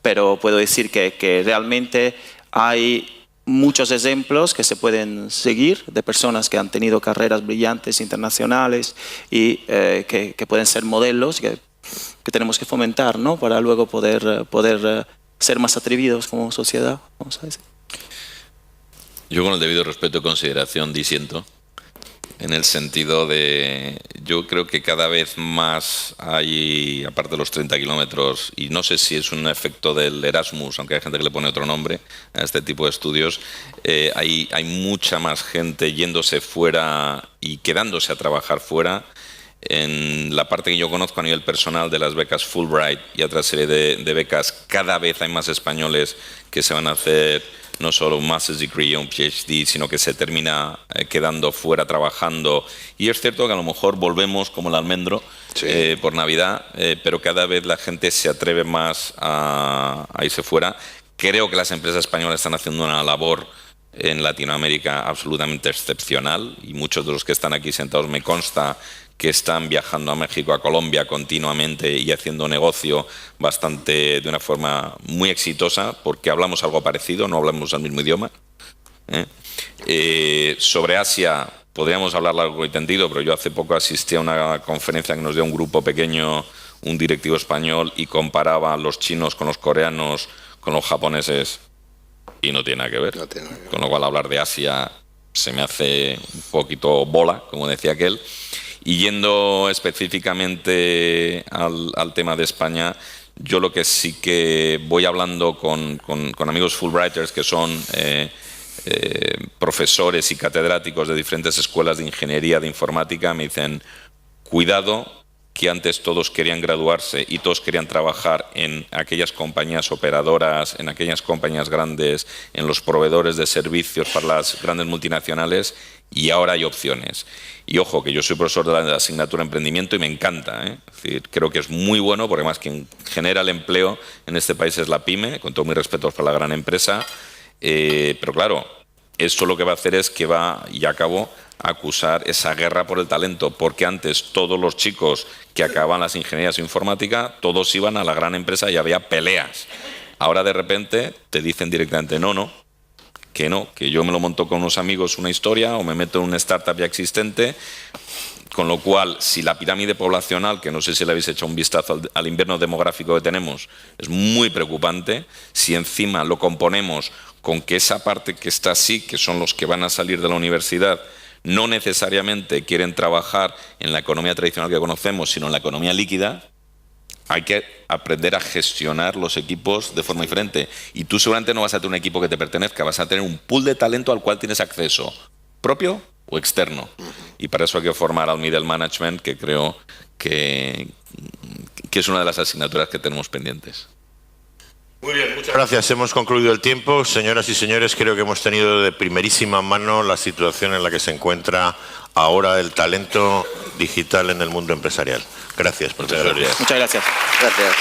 pero puedo decir que realmente hay muchos ejemplos que se pueden seguir de personas que han tenido carreras brillantes internacionales y que pueden ser modelos que tenemos que fomentar, ¿no? Para luego poder ser más atrevidos como sociedad, vamos a decir. Yo, con el debido respeto y consideración, disiento, en el sentido de, yo creo que cada vez más hay, aparte de los 30 kilómetros, y no sé si es un efecto del Erasmus, aunque hay gente que le pone otro nombre a este tipo de estudios, hay mucha más gente yéndose fuera y quedándose a trabajar fuera. En la parte que yo conozco a nivel personal de las becas Fulbright y otra serie de becas, cada vez hay más españoles que se van a hacer no solo un Master's Degree o un PhD, sino que se termina quedando fuera trabajando. Y es cierto que a lo mejor volvemos como el almendro por Navidad, pero cada vez la gente se atreve más a irse fuera. Creo que las empresas españolas están haciendo una labor en Latinoamérica absolutamente excepcional, y muchos de los que están aquí sentados me consta que están viajando a México, a Colombia continuamente y haciendo negocio de una forma muy exitosa, porque hablamos algo parecido, no hablamos el mismo idioma. Sobre Asia podríamos hablar largo y tendido, pero yo hace poco asistí a una conferencia que nos dio un grupo pequeño, un directivo español, y comparaba a los chinos con los coreanos, con los japoneses, y no tiene nada que ver. Con lo cual, hablar de Asia se me hace un poquito bola, como decía aquel. Y yendo específicamente al tema de España, yo lo que sí que voy hablando con amigos Fulbrighters que son profesores y catedráticos de diferentes escuelas de ingeniería, de informática, me dicen, cuidado, que antes todos querían graduarse y todos querían trabajar en aquellas compañías operadoras, en aquellas compañías grandes, en los proveedores de servicios para las grandes multinacionales, y ahora hay opciones. Y ojo, que yo soy profesor de la asignatura de emprendimiento y me encanta, ¿eh? Es decir, creo que es muy bueno, porque además quien genera el empleo en este país es la PYME, con todo mi respeto para la gran empresa, pero claro, esto lo que va a hacer es que va, y acabó, a acusar esa guerra por el talento, porque antes todos los chicos que acababan las ingenierías informáticas, todos iban a la gran empresa y había peleas. Ahora de repente te dicen directamente que yo me lo monto con unos amigos una historia, o me meto en una startup ya existente, con lo cual, si la pirámide poblacional, que no sé si le habéis hecho un vistazo al invierno demográfico que tenemos, es muy preocupante, si encima lo componemos con que esa parte que está así, que son los que van a salir de la universidad, no necesariamente quieren trabajar en la economía tradicional que conocemos, sino en la economía líquida, hay que aprender a gestionar los equipos de forma diferente. Y tú seguramente no vas a tener un equipo que te pertenezca, vas a tener un pool de talento al cual tienes acceso, propio o externo. Y para eso hay que formar al middle management, que creo que es una de las asignaturas que tenemos pendientes. Muy bien, muchas gracias. Hemos concluido el tiempo. Señoras y señores, creo que hemos tenido de primerísima mano la situación en la que se encuentra ahora el talento digital en el mundo empresarial. Gracias, profesor. Muchas gracias. Gracias.